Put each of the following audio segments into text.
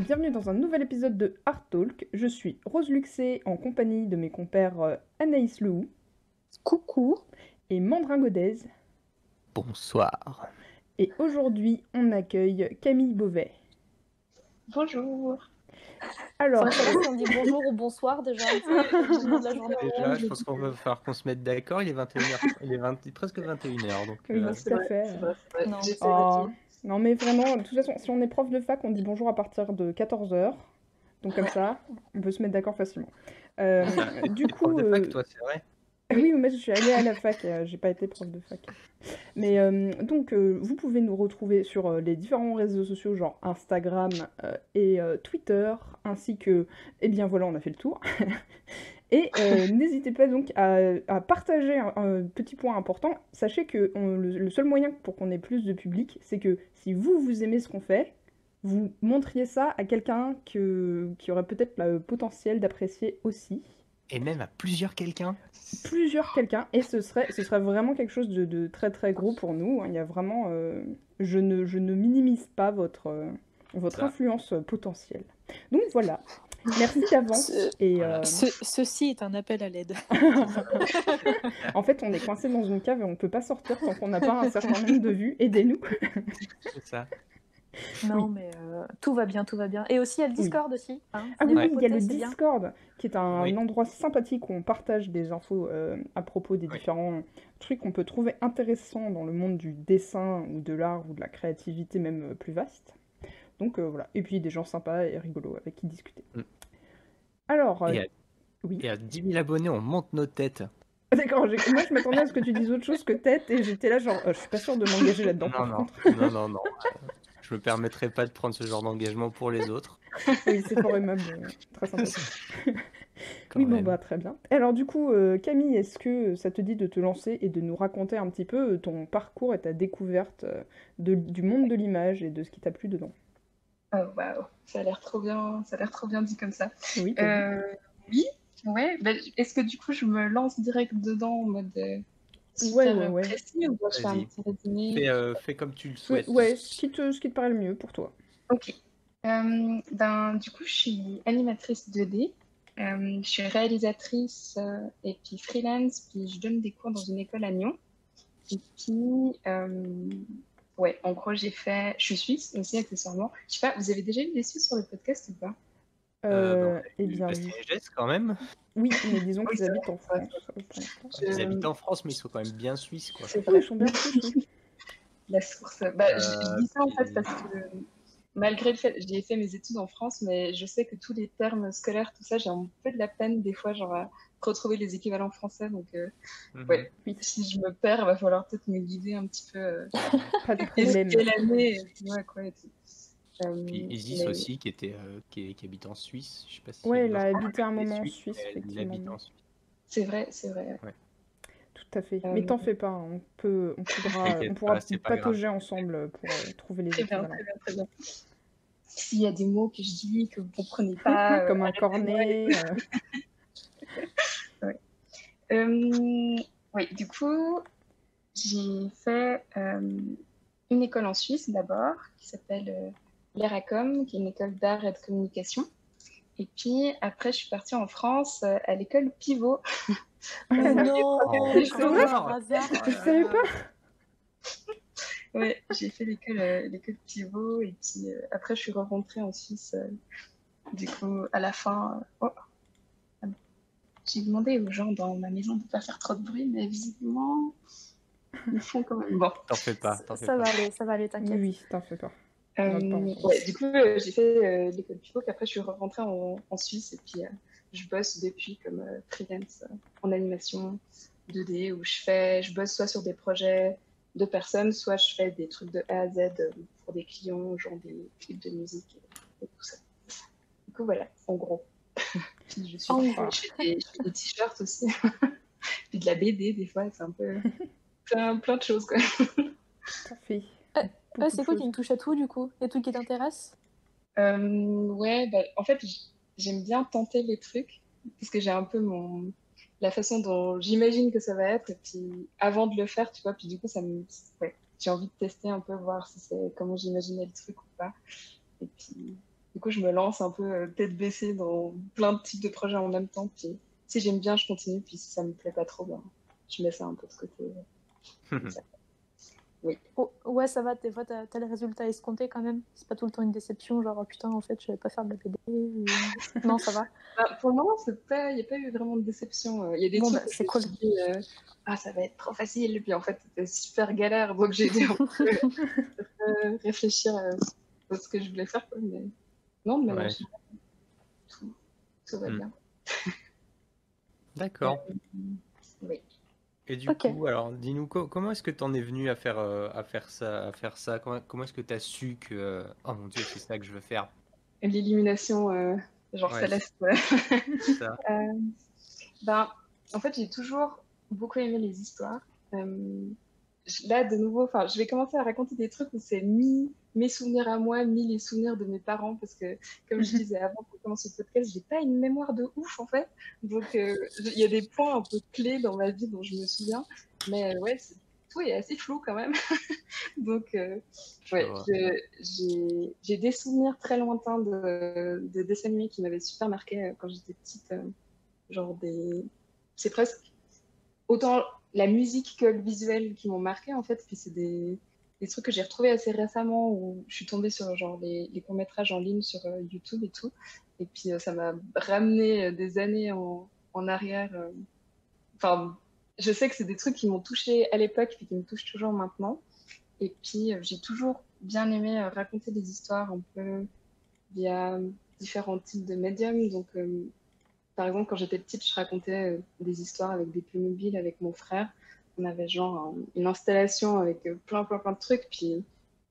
bienvenue dans un nouvel épisode de Art Talk. Je suis Rose Luxé en compagnie de mes compères Anaïs Lehou Coucou. et Mandrin Godez. Bonsoir. Et aujourd'hui, on accueille Camille Beauvais. Bonjour. Alors, Faudrait savoir si on dit bonjour ou bonsoir déjà. Au moment de la journée. Déjà, je pense qu'on va falloir qu'on se mette d'accord. Il est 21h, presque 21h. Donc, oui, tout à fait. C'est vrai. Non. J'essaie Oh, non mais vraiment, de toute façon, si on est prof de fac, on dit bonjour à partir de 14h. Donc comme ça, on peut se mettre d'accord facilement. Du t'es prof coup, de fac, toi, c'est vrai? oui, mais je suis allée à la fac, j'ai pas été prof de fac. Mais donc, vous pouvez nous retrouver sur les différents réseaux sociaux, genre Instagram et Twitter, ainsi que, eh bien voilà, on a fait le tour. Et n'hésitez pas donc à partager un petit point important. Sachez que le seul moyen pour qu'on ait plus de public, c'est que si vous aimez ce qu'on fait, vous montriez ça à quelqu'un qui aurait peut-être le potentiel d'apprécier aussi. Et même à plusieurs quelqu'un. Plusieurs quelqu'un, et ce serait vraiment quelque chose de très très gros pour nous. Il y a vraiment, je ne minimise pas votre Ça. influence potentielle. Donc voilà, merci d'avance. Et Voilà. Ceci est un appel à l'aide. en fait, on est coincé dans une cave et on ne peut pas sortir tant qu'on n'a pas un certain nombre de vues. Aidez-nous. C'est ça. Non, Oui. mais tout va bien, tout va bien. Et aussi, il y a le Discord aussi. Hein. Ah oui, Venez il y a le papoter, c'est bien. Discord, qui est un Oui. endroit sympathique où on partage des infos à propos des Oui. différents trucs qu'on peut trouver intéressants dans le monde du dessin ou de l'art ou de la créativité même plus vaste. Donc voilà. Et puis des gens sympas et rigolos avec qui discuter. Mm. Alors, Et, à, oui. et à 10 000 abonnés, on monte nos têtes. D'accord, moi je m'attendais à ce que tu dises autre chose que tête et j'étais là genre, je suis pas sûre de m'engager là-dedans par contre. Non. Je me permettrai pas de prendre ce genre d'engagement pour les autres. Oui, c'est fort aimable, très sympathique. Quand Oui, bon même. bah très bien. Alors du coup, Camille, est-ce que ça te dit de te lancer et de nous raconter un petit peu ton parcours et ta découverte du monde de l'image et de ce qui t'a plu dedans? Oh waouh, ça a l'air trop bien dit comme ça. Oui, t'as vu. Oui, ouais. Est-ce que du coup je me lance direct dedans en mode super Ouais. précis ou dois je faire un Vas-y. petit résumé? Fais comme tu le souhaites. Ouais, ce qui te paraît le mieux pour toi. Ok. Du coup, je suis animatrice 2D. Je suis réalisatrice et puis freelance, puis je donne des cours dans une école à Lyon. Et puis, ouais, en gros, je suis suisse aussi, accessoirement. Je sais pas, vous avez déjà eu des Suisses sur le podcast ou pas? Eh bien oui. Bastien et Jess, quand même. Oui, mais disons Oui, qu'ils c'est habitent en vrai, France pour l'instant. Ils habitent en France, mais ils sont quand même bien suisses, quoi. C'est Ah oui, vrai. ils sont bien tous, oui. La source. Je dis ça en fait parce que malgré le fait, j'ai fait mes études en France, mais je sais que tous les termes scolaires, tout ça, j'ai un peu de la peine des fois, genre à retrouver les équivalents français. Donc, ouais, Oui, si je me perds, il va falloir peut-être me guider un petit peu. pas de Quelle problème. année, ouais, quoi. Et tout. Puis Isis Mais aussi, qui habite en Suisse. Je sais pas si Ouais, elle elle a lance habité un des moment en Suisses, Suisse, mais elle effectivement. habite en Suisse. c'est vrai, c'est vrai. Ouais. Tout à fait. Mais t'en fais pas, hein, on T'inquiète pourra pas, c'est pas grave. patauger ensemble pour trouver les Très bien, équivalents. très bien. S'il y a des mots que je dis que vous comprenez pas, Comme un arrêtez-moi. cornet. Oui, du coup, j'ai fait une école en Suisse d'abord, qui s'appelle l'ERACOM, qui est une école d'art et de communication. Et puis après, je suis partie en France à l'école Pivot. Mais non, Oh, mais c'est comme vrai par hasard. Je savais pas. Ouais, j'ai fait l'école Pivot. Et puis après, je suis rentrée en Suisse. Du coup, à la fin, j'ai demandé aux gens dans ma maison de ne pas faire trop de bruit, mais visiblement, ils font quand même. Bon. T'en fais pas. Ça va aller, t'inquiète. Oui, t'en fais pas. On va pas entendre. Ouais, du coup, j'ai fait l'école Pivot, puis après, je suis rentrée en Suisse, et puis je bosse depuis comme freelance en animation 2D, où je bosse soit sur des projets de personnes, soit je fais des trucs de A à Z pour des clients, genre des clips de musique et tout ça. Du coup, voilà, en gros. Puis je fais des t-shirts aussi, puis de la BD des fois, c'est un peu plein de choses, quoi. Parfait. Ouais, c'est cool, tu me touches à tout du coup. Les trucs qui t'intéressent? Ouais, en fait, j'aime bien tenter les trucs, parce que j'ai un peu la façon dont j'imagine que ça va être, et puis avant de le faire, tu vois, puis du coup, ouais, j'ai envie de tester un peu, voir si c'est comment j'imaginais le truc ou pas. Et puis Du coup, je me lance un peu tête baissée dans plein de types de projets en même temps. Puis si j'aime bien, je continue. Puis si ça me plaît pas trop, ben, je mets ça un peu de côté. Comme ça. Oui. Oh, ouais, ça va, des fois, t'as les résultats escomptés quand même. C'est pas tout le temps une déception, genre, oh, putain, en fait, je vais pas faire de la BD. Non, ça va. Pour le moment, il n'y a pas eu vraiment de déception. Il y a des Bon, trucs bah, où c'est je me cool. suis dit, ça va être trop facile. Puis en fait, c'était super galère. Donc j'ai dû un peu réfléchir à ce que je voulais faire. Quoi. Mais non, mais Ouais. tout va bien. D'accord. Oui. Et du Ok. coup, alors, dis-nous, comment est-ce que tu en es venu à faire ça? Comment est-ce que tu as su que, oh mon Dieu, c'est ça que je veux faire? L'illumination, genre Ouais, céleste. c'est ça. Ben, en fait, j'ai toujours beaucoup aimé les histoires. Là, de nouveau, enfin, je vais commencer à raconter des trucs où c'est mi mes souvenirs à moi, mi les souvenirs de mes parents, parce que, comme je disais avant qu'on commence ce podcast, j'ai pas une mémoire de ouf, en fait. Donc, il y a des points un peu clés dans ma vie dont je me souviens, mais ouais, tout est assez flou quand même. Donc, ouais, vois. j'ai des souvenirs très lointains de dessins animés qui m'avaient super marqué quand j'étais petite. Genre c'est presque autant la musique que le visuel qui m'ont marqué en fait. Puis c'est des trucs que j'ai retrouvés assez récemment où je suis tombée sur genre les courts-métrages en ligne sur YouTube et tout. Et puis ça m'a ramené des années en arrière. Enfin, je sais que c'est des trucs qui m'ont touchée à l'époque et qui me touchent toujours maintenant. Et puis j'ai toujours bien aimé raconter des histoires un peu via différents types de médiums. Donc par exemple, quand j'étais petite, je racontais des histoires avec des Playmobil avec mon frère. On avait genre une installation avec plein de trucs. Puis,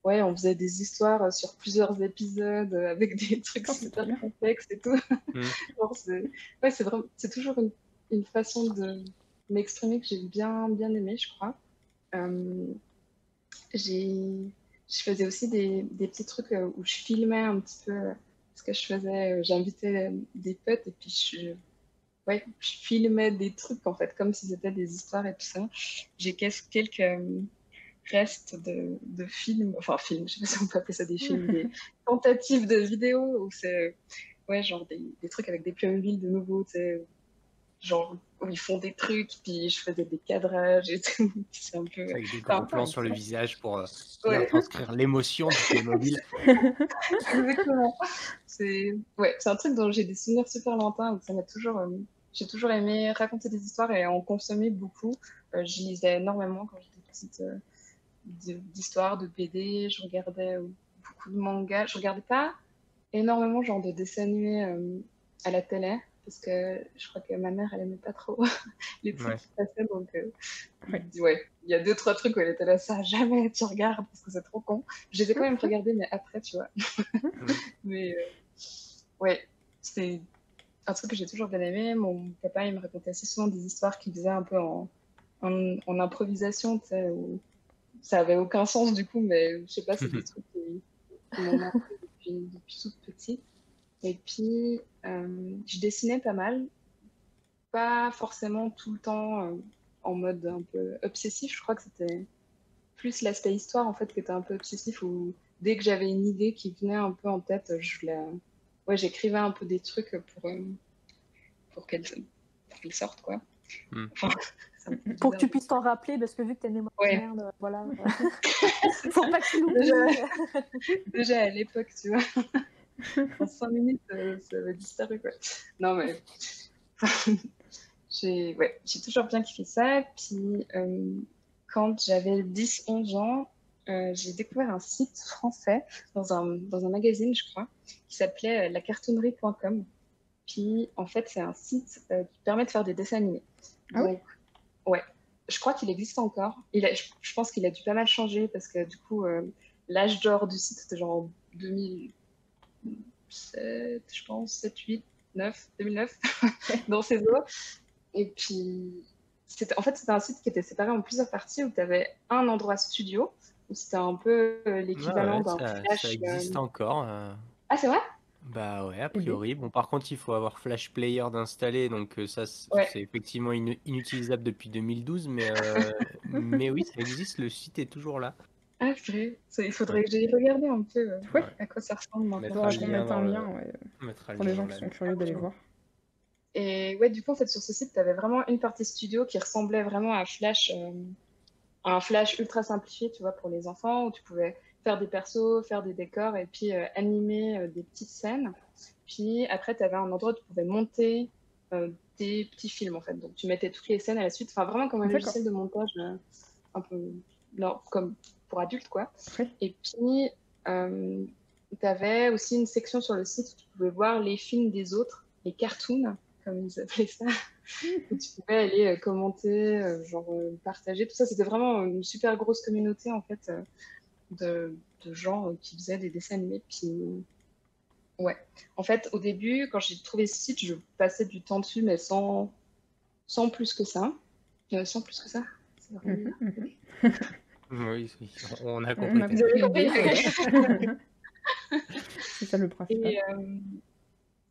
ouais, on faisait des histoires sur plusieurs épisodes avec des trucs Oh, c'est trop super bien. complexes et tout. Mm. Genre, ouais, c'est toujours une façon de m'exprimer que j'ai bien aimé, je crois. Euh, je faisais aussi des petits trucs où je filmais un petit peu ce que je faisais. J'invitais des potes et puis ouais, je filmais des trucs en fait, comme si c'était des histoires et tout ça. J'ai quelques restes de films, enfin films, je sais pas si on peut appeler ça des films, des tentatives de vidéos où c'est ouais, genre des trucs avec des Playmobil de nouveau, tu sais, genre où ils font des trucs, puis je faisais des cadrages et tout. C'est un peu. Avec des gros Enfin, plans sur le visage pour bien ouais, transcrire l'émotion du Playmobil. exactement. Ouais, c'est un truc dont j'ai des souvenirs super lointains, où ça m'a toujours. J'ai toujours aimé raconter des histoires et en consommer beaucoup. Je lisais énormément quand j'étais petite d'histoires, de BD. Je regardais beaucoup de mangas. Je regardais pas énormément genre de dessins animés à la télé parce que je crois que ma mère elle aimait pas trop les trucs Ouais. qui passaient donc Ouais. ouais, il y a 2-3 trucs où elle était là, ça jamais tu regardes parce que c'est trop con. Je les ai quand même regardés mais après tu vois. Mais ouais, c'est un truc que j'ai toujours bien aimé. Mon papa il me racontait assez souvent des histoires qu'il faisait un peu en improvisation, tu sais, où ça avait aucun sens du coup, mais je sais pas, c'est des trucs qui m'ont marqué depuis toute petite. Et puis, je dessinais pas mal, pas forcément tout le temps en mode un peu obsessif. Je crois que c'était plus l'aspect histoire en fait qui était un peu obsessif où dès que j'avais une idée qui venait un peu en tête, ouais, j'écrivais un peu des trucs pour qu'elle sorte quoi. Mm. Enfin, ça me fait Pour que bizarre. tu puisses t'en rappeler, parce que vu que t'as une mémoire de Ouais. merde, voilà. Faut pas que tu l'oublies. Déjà à l'époque, tu vois. En 5 minutes, ça avait disparu quoi. Non mais j'ai toujours bien kiffé ça. Puis quand j'avais 10-11 ans, j'ai découvert un site français dans un magazine, je crois, qui s'appelait lacartonnerie.com. Puis en fait, c'est un site qui permet de faire des dessins animés. Ah oui? Donc, ouais, je crois qu'il existe encore. Je pense qu'il a dû pas mal changer parce que du coup, l'âge d'or du site, c'était genre en 2007, je pense, 7, 8, 9, 2009, dans ces eaux. Et puis, en fait, c'était un site qui était séparé en plusieurs parties où tu avais un endroit studio, où c'était un peu l'équivalent Ouais, d'un ça flash. existe encore. Ah, c'est vrai? Bah ouais, a Eh bien. priori. Bon, par contre, il faut avoir Flash Player d'installer, donc ça, Ouais. c'est effectivement inutilisable depuis 2012, mais oui, ça existe, le site est toujours là. Ah, vrai. Il faudrait que j'aille regarder un peu Ouais, Ouais. à quoi ça ressemble On maintenant. mettra faudra le qu'on lien mette un dans le, lien ouais, on mettra le pour les lien gens dans qui la sont curieux d'aller description. voir. Et ouais, du coup, en fait, sur ce site, tu avais vraiment une partie studio qui ressemblait vraiment à un Flash ultra simplifié, tu vois, pour les enfants, où tu pouvais faire des persos, faire des décors et puis animer des petites scènes. Puis après, tu avais un endroit où tu pouvais monter des petits films, en fait. Donc, tu mettais toutes les scènes à la suite, enfin, vraiment comme un D'accord. logiciel de montage, un peu, non, comme pour adultes, quoi. Ouais. Et puis, tu avais aussi une section sur le site où tu pouvais voir les films des autres, les cartoons, comme ils appelaient ça, où tu pouvais aller commenter, partager, tout ça. C'était vraiment une super grosse communauté, en fait, de gens qui faisaient des dessins animés. Puis, ouais. En fait, au début, quand j'ai trouvé ce site, je passais du temps dessus, mais sans plus que ça. Sans plus que ça. C'est vrai. Mhm, mhm. Oui, on a On compris. a Vous avez compris compris? l'idée, Ok. ouais. C'est ça le principal. Et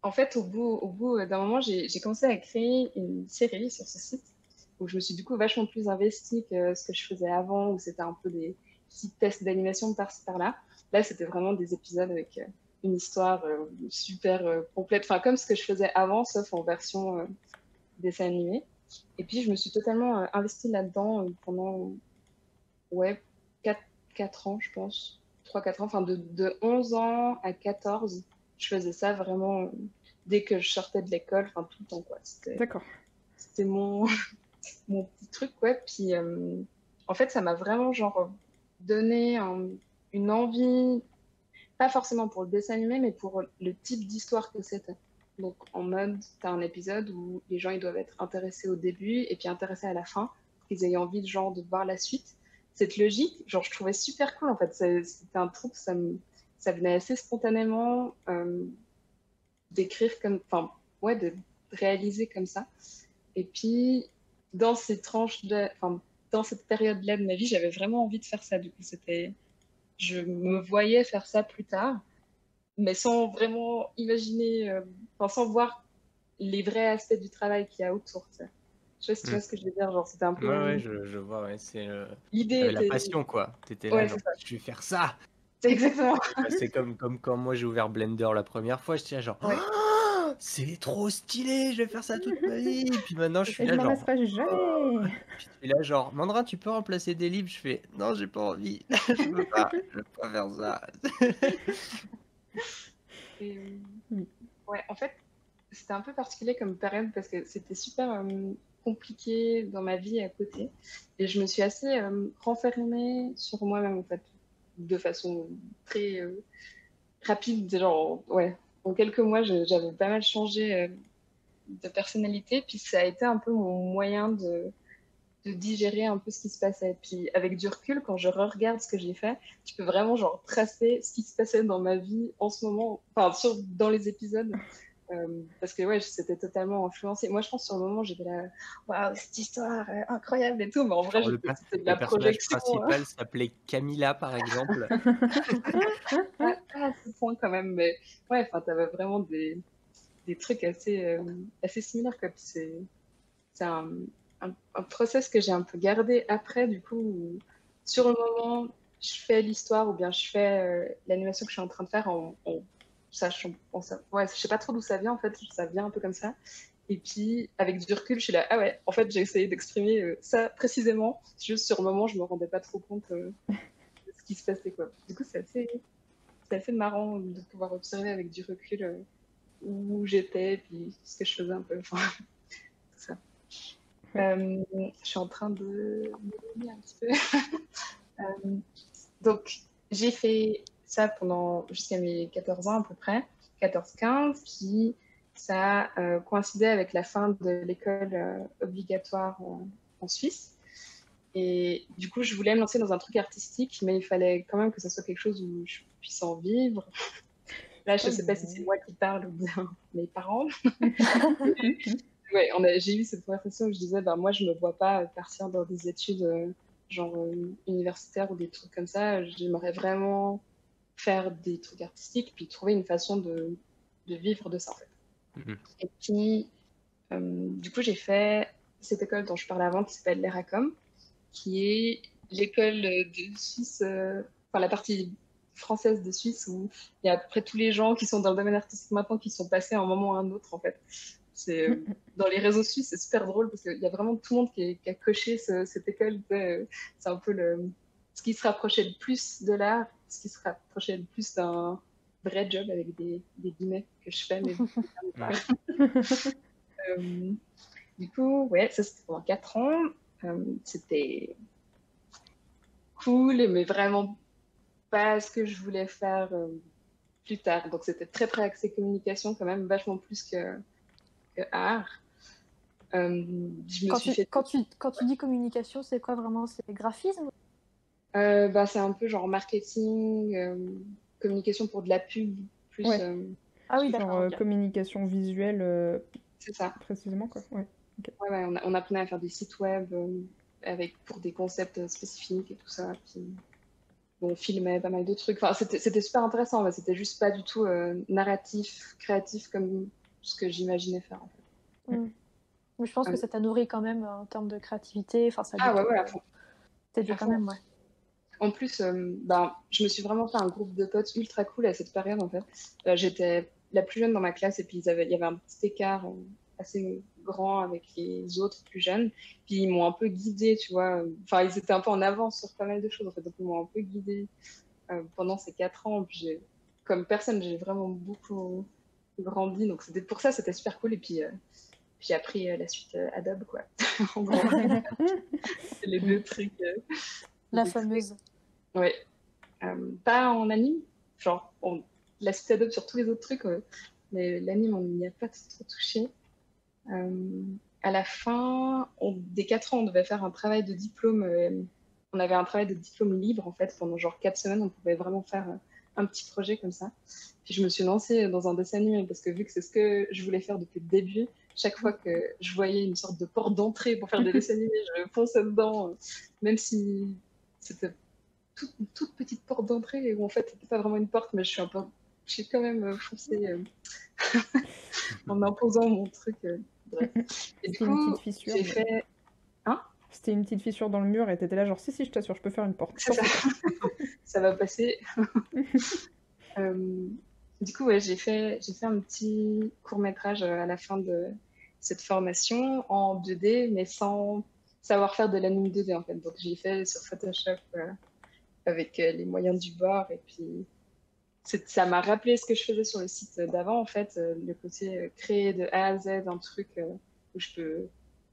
en fait, au bout d'un moment, j'ai commencé à créer une série sur ce site où je me suis du coup vachement plus investie que ce que je faisais avant, où c'était un peu des petits tests d'animation par-ci par-là. Là, c'était vraiment des épisodes avec une histoire super complète, enfin comme ce que je faisais avant, sauf en version dessin animé. Et puis, je me suis totalement investie là-dedans pendant, ouais, 4 4 ans, je pense. 3 4 ans, enfin de 11 ans à 14, je faisais ça vraiment dès que je sortais de l'école, enfin tout le temps, quoi. D'accord. C'était mon petit truc, ouais. Puis, en fait, ça m'a vraiment, genre, donné une envie, pas forcément pour le dessin animé, mais pour le type d'histoire que c'était. Donc, en mode, t'as un épisode où les gens, ils doivent être intéressés au début et puis intéressés à la fin, pour qu'ils aient envie, genre, de voir la suite. Cette logique, genre, je trouvais super cool, en fait. C'était un truc, ça venait assez spontanément d'écrire comme, enfin, ouais, de réaliser comme ça. Et puis, dans ces tranches enfin, dans cette période-là de ma vie, j'avais vraiment envie de faire ça. Du coup, je me voyais faire ça plus tard, mais sans vraiment imaginer, enfin, sans voir les vrais aspects du travail qu'il y a autour. Tu sais. Je sais pas si tu Hmm. vois ce que je veux dire. Genre, c'était un Ouais, peu. ouais, je vois, ouais, c'est... L'idée T'avais la était. passion, quoi. T'étais là, Ouais, genre, c'est ça. je vais faire ça. C'est exactement. Bah, c'est comme quand moi j'ai ouvert Blender la première fois, j'étais là genre, Ouais. oh, c'est trop stylé, je vais faire ça toute ma vie. Et puis maintenant je suis Et je là m'en genre, lasserai oh. jamais. Puis tu es là genre, Mandra, tu peux remplacer des livres? Je fais, non, j'ai pas envie, je veux pas faire ça. Et, Oui. ouais, en fait, c'était un peu particulier comme période parce que c'était super compliqué dans ma vie à côté. Et je me suis assez renfermée sur moi-même, en fait, de façon très rapide. Genre, ouais, en quelques mois, j'avais pas mal changé de personnalité. Puis ça a été un peu mon moyen de digérer un peu ce qui se passait. Puis avec du recul, quand je re-regarde ce que j'ai fait, tu peux vraiment genre tracer ce qui se passait dans ma vie en ce moment, enfin dans les épisodes. Parce que ouais, c'était totalement influencé. Moi, je pense sur le moment, j'étais là, waouh, cette histoire incroyable et tout, mais en vrai, Genre c'était de le la personnage projection. principal s'appelait Camilla par exemple. Pas à ce point quand même, mais ouais, enfin, t'avais vraiment des trucs assez similaires, quoi. Puis c'est un process que j'ai un peu gardé après, du coup, où sur le moment, je fais l'histoire ou bien je fais l'animation que je suis en train de faire en sachant, ouais, je sais pas trop d'où ça vient en fait, ça vient un peu comme ça. Et puis, avec du recul, je suis là, ah ouais, en fait, j'ai essayé d'exprimer ça précisément. Juste sur le moment, je me rendais pas trop compte de ce qui se passait, quoi. Du coup, c'est assez marrant de pouvoir observer avec du recul où j'étais, puis ce que je faisais un peu. Enfin, tout ça. Ouais. Je suis en train de m'éloigner un petit peu. Donc, j'ai fait ça pendant jusqu'à mes 14 ans à peu près, 14-15, puis ça coïncidait avec la fin de l'école obligatoire en Suisse. Et du coup, je voulais me lancer dans un truc artistique, mais il fallait quand même que ça soit quelque chose où je puisse en vivre. Là, je ne Oh sais pas si c'est bon. moi qui parle ou bien mes parents. Ouais, j'ai eu cette conversation où je disais, bah, moi, je ne me vois pas partir dans des études universitaires ou des trucs comme ça. J'aimerais vraiment faire des trucs artistiques, puis trouver une façon de vivre de ça, en fait. Mhm. Et puis, du coup, j'ai fait cette école dont je parlais avant, qui s'appelle l'ERACOM, qui est l'école de Suisse, enfin la partie française de Suisse où il y a à peu près tous les gens qui sont dans le domaine artistique maintenant qui sont passés à un moment ou à un autre en fait. C'est dans les réseaux suisses, c'est super drôle parce qu'il y a vraiment tout le monde qui a coché cette école. C'est un peu ce qui se rapprochait le plus de l'art, ce qui se rapprochait le plus d'un vrai job avec des guillemets que je fais, mais euh, du coup, ouais, ça c'était pendant 4 ans. C'était cool, mais vraiment pas ce que je voulais faire plus tard. Donc c'était très très axé communication quand même, vachement plus que art. Je me suis fait... Quand tu dis communication, c'est quoi vraiment? C'est graphisme? bah, c'est un peu genre marketing, communication pour de la pub, plus... Ouais. Ah oui, Genre d'accord. Ok. communication visuelle, c'est ça. précisément, quoi. Ouais. Ouais, ouais, on apprenait à faire des sites web pour des concepts spécifiques et tout ça. Puis, bon, on filmait pas mal de trucs. Enfin, c'était super intéressant, mais c'était juste pas du tout narratif, créatif comme ce que j'imaginais faire en fait. Mais je pense que ça t'a nourri quand même en termes de créativité. Enfin, ça Ah ouais, ouais, à fond. t'aidait À quand fond. même, ouais. En plus, ben, je me suis vraiment fait un groupe de potes ultra cool à cette période en fait. J'étais la plus jeune dans ma classe et puis il y avait un petit écart assez grand avec les autres plus jeunes. Puis ils m'ont un peu guidée, tu vois. Enfin, ils étaient un peu en avance sur pas mal de choses en fait. Donc ils m'ont un peu guidée pendant ces 4 ans. Puis comme personne, j'ai vraiment beaucoup grandi. Donc pour ça, c'était super cool. Et puis j'ai appris la suite Adobe, quoi. En gros, les deux trucs. La fameuse. Ouais. Pas en anime, genre la suite Adobe sur tous les autres trucs, mais l'anime, on n'y a pas trop touché. À la fin, des 4 ans, on devait faire un travail de diplôme. On avait un travail de diplôme libre, en fait, pendant genre 4 semaines, on pouvait vraiment faire un petit projet comme ça. Puis je me suis lancée dans un dessin animé parce que vu que c'est ce que je voulais faire depuis le début, chaque fois que je voyais une sorte de porte d'entrée pour faire des dessins animés, je fonçais dedans, même si c'était une toute petite porte d'entrée où en fait c'était pas vraiment une porte, mais j'ai quand même foncé en imposant mon truc. Bref. Et du C'était une coup, petite fissure. j'ai fait. Hein? C'était une petite fissure dans le mur et t'étais là genre si, je t'assure, je peux faire une porte. C'est ça. Ça va passer. Du coup, ouais, j'ai fait un petit court-métrage à la fin de cette formation en 2D, mais sans savoir faire de l'anime 2D en fait. Donc j'ai fait sur Photoshop avec les moyens du bord et puis ça m'a rappelé ce que je faisais sur le site d'avant, en fait, le côté créer de A à Z un truc où je peux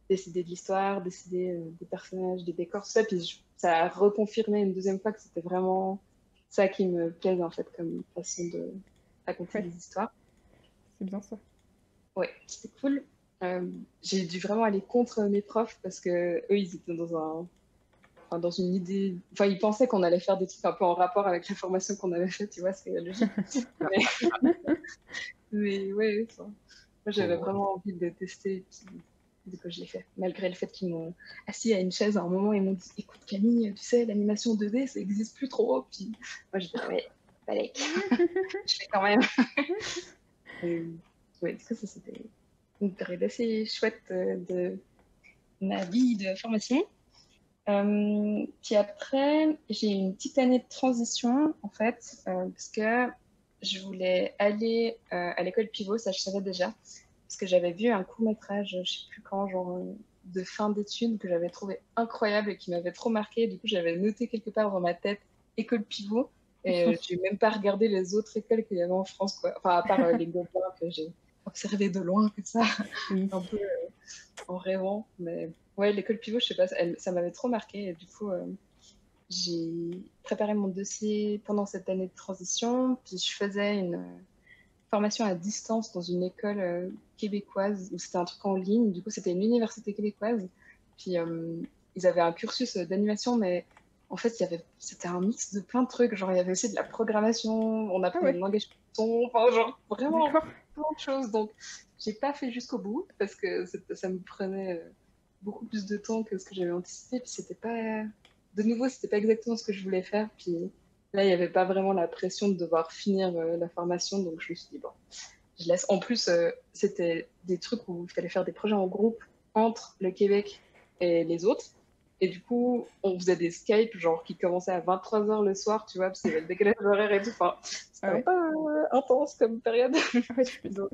décider de l'histoire, décider des personnages, des décors, tout ça. Puis ça a reconfirmé une deuxième fois que c'était vraiment ça qui me plaisait, en fait, comme façon de raconter Ouais. des histoires. C'est bien ça. Ouais, c'était cool. J'ai dû vraiment aller contre mes profs parce que eux, ils étaient dans une idée. Enfin, ils pensaient qu'on allait faire des trucs un peu en rapport avec la formation qu'on avait faite, tu vois, c'est logique. mais ouais, enfin, moi j'avais vraiment envie de tester, puis du coup je l'ai fait. Malgré le fait qu'ils m'ont assis à une chaise à un moment, ils m'ont dit écoute Camille, tu sais, l'animation 2D ça existe plus trop. Puis moi je dis ouais, allez, je fais quand même. Ouais, du coup, ça c'était une période assez chouette de ma vie de formation. Puis après, j'ai eu une petite année de transition, en fait, parce que je voulais aller à l'école pivot, ça je savais déjà, parce que j'avais vu un court-métrage, je sais plus quand, genre de fin d'études, que j'avais trouvé incroyable et qui m'avait trop marqué. Du coup, j'avais noté quelque part dans ma tête école pivot, et je n'ai même pas regardé les autres écoles qu'il y avait en France, quoi. Enfin, à part les Gobelins que j'ai observé de loin, comme ça, Oui. un peu en rêvant, mais ouais, l'école pivot, je sais pas, ça m'avait trop marqué. Et du coup, j'ai préparé mon dossier pendant cette année de transition. Puis je faisais une formation à distance dans une école québécoise où c'était un truc en ligne. Du coup, c'était une université québécoise. Puis ils avaient un cursus d'animation, mais en fait, c'était un mix de plein de trucs. Genre, il y avait aussi de la programmation, on apprenait le langage Python, enfin, genre vraiment plein de choses. Donc, j'ai pas fait jusqu'au bout parce que ça me prenait beaucoup plus de temps que ce que j'avais anticipé. Puis c'était pas, de nouveau, c'était pas exactement ce que je voulais faire. Puis là, il n'y avait pas vraiment la pression de devoir finir la formation. Donc je me suis dit, bon, je laisse. En plus, c'était des trucs où il fallait faire des projets en groupe entre le Québec et les autres. Et du coup, on faisait des Skype, genre, qui commençaient à 23h le soir, tu vois, parce qu'il y avait le décalage horaire et tout. Enfin, c'était Ah un ouais, peu intense comme période. ah ouais, tu peux. Donc,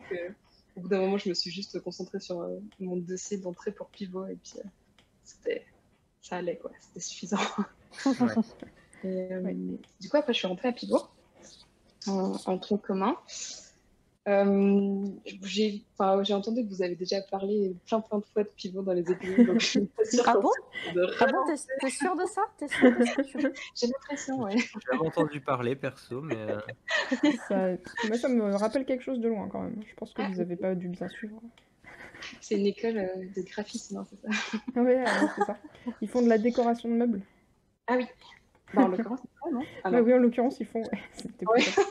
au bout d'un moment, je me suis juste concentrée sur mon dossier d'entrée pour Pivot, et puis c'était, ça allait, quoi, c'était suffisant. Ouais. Et, Ouais. du coup, après, je suis rentrée à Pivot, en tronc commun. J'ai entendu que vous avez déjà parlé plein de fois de Pivot dans les épisodes, donc je suis pas sûre Ah qu'on bon? se de Ah bon, t'es sûre de ça? T'es sûre de ça? J'ai l'impression, ouais. J'ai jamais entendu parler perso, mais Moi, ça me rappelle quelque chose de loin quand même. Je pense que Ah, vous avez pas dû bien suivre. c'est une école de graphisme, hein, c'est ça? Ouais, c'est ça. Ils font de la décoration de meubles. Ah oui. Bah, en l'occurrence, c'est ça, non? Ah Bah non. oui, en l'occurrence, ils font. Ouais, c'était pour Ouais. ça.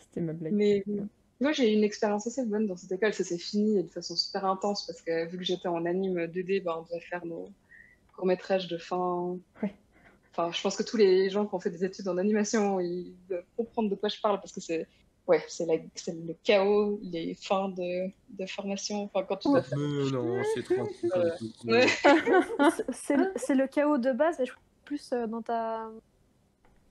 C'était ma blague. Mais moi, j'ai eu une expérience assez bonne dans cette école. Ça s'est fini de façon super intense parce que vu que j'étais en anime 2D, bah, on devait faire nos courts-métrages de fin. Ouais. Enfin, je pense que tous les gens qui ont fait des études en animation, ils doivent comprendre de quoi je parle parce que c'est le chaos, les fins de formation. Enfin, quand tu dois faire. mais non, c'est tranquille comme tout. Ouais. C'est le chaos de base, mais je crois plus dans ta.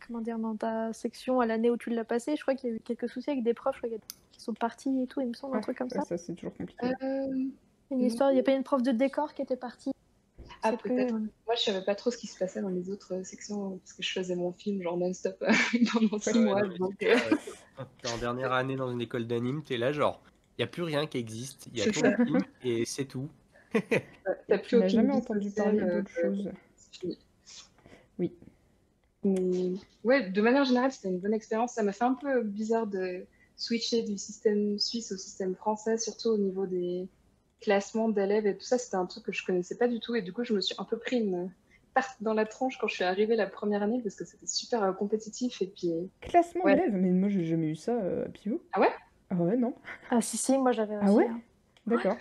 Comment dire, dans ta section à l'année où tu l'as passé, je crois qu'il y a eu quelques soucis avec des profs, je crois qu'il y a qui sont partis et tout, il me semble, un truc comme ça. Ça, c'est toujours compliqué. Une histoire, il n'y a pas une prof de décor qui était partie. Ah, C'est plus, peut-être. Moi, je savais pas trop ce qui se passait dans les autres sections parce que je faisais mon film genre non-stop pendant 6 mois. non, mais Donc, c'est ça, ouais. T'es en dernière année dans une école d'anime, t'es là genre, il n'y a plus rien qui existe, il y a c'est ton ça. film et c'est tout. T'as Et plus tu n'as aucune jamais vie entendu sociale, parler d'autre chose. c'est fini. Oui. Mais ouais, de manière générale, c'était une bonne expérience. Ça m'a fait un peu bizarre de switcher du système suisse au système français, surtout au niveau des classements d'élèves et tout ça. C'était un truc que je connaissais pas du tout. Et du coup, je me suis un peu pris une tarte dans la tronche quand je suis arrivée la première année parce que c'était super compétitif. Et puis, Classement ouais. d'élèves, mais moi, j'ai jamais eu ça à Pivot. Ah ouais? Ah ouais, non. Ah si, moi j'avais aussi. Ah ouais? Hein. D'accord.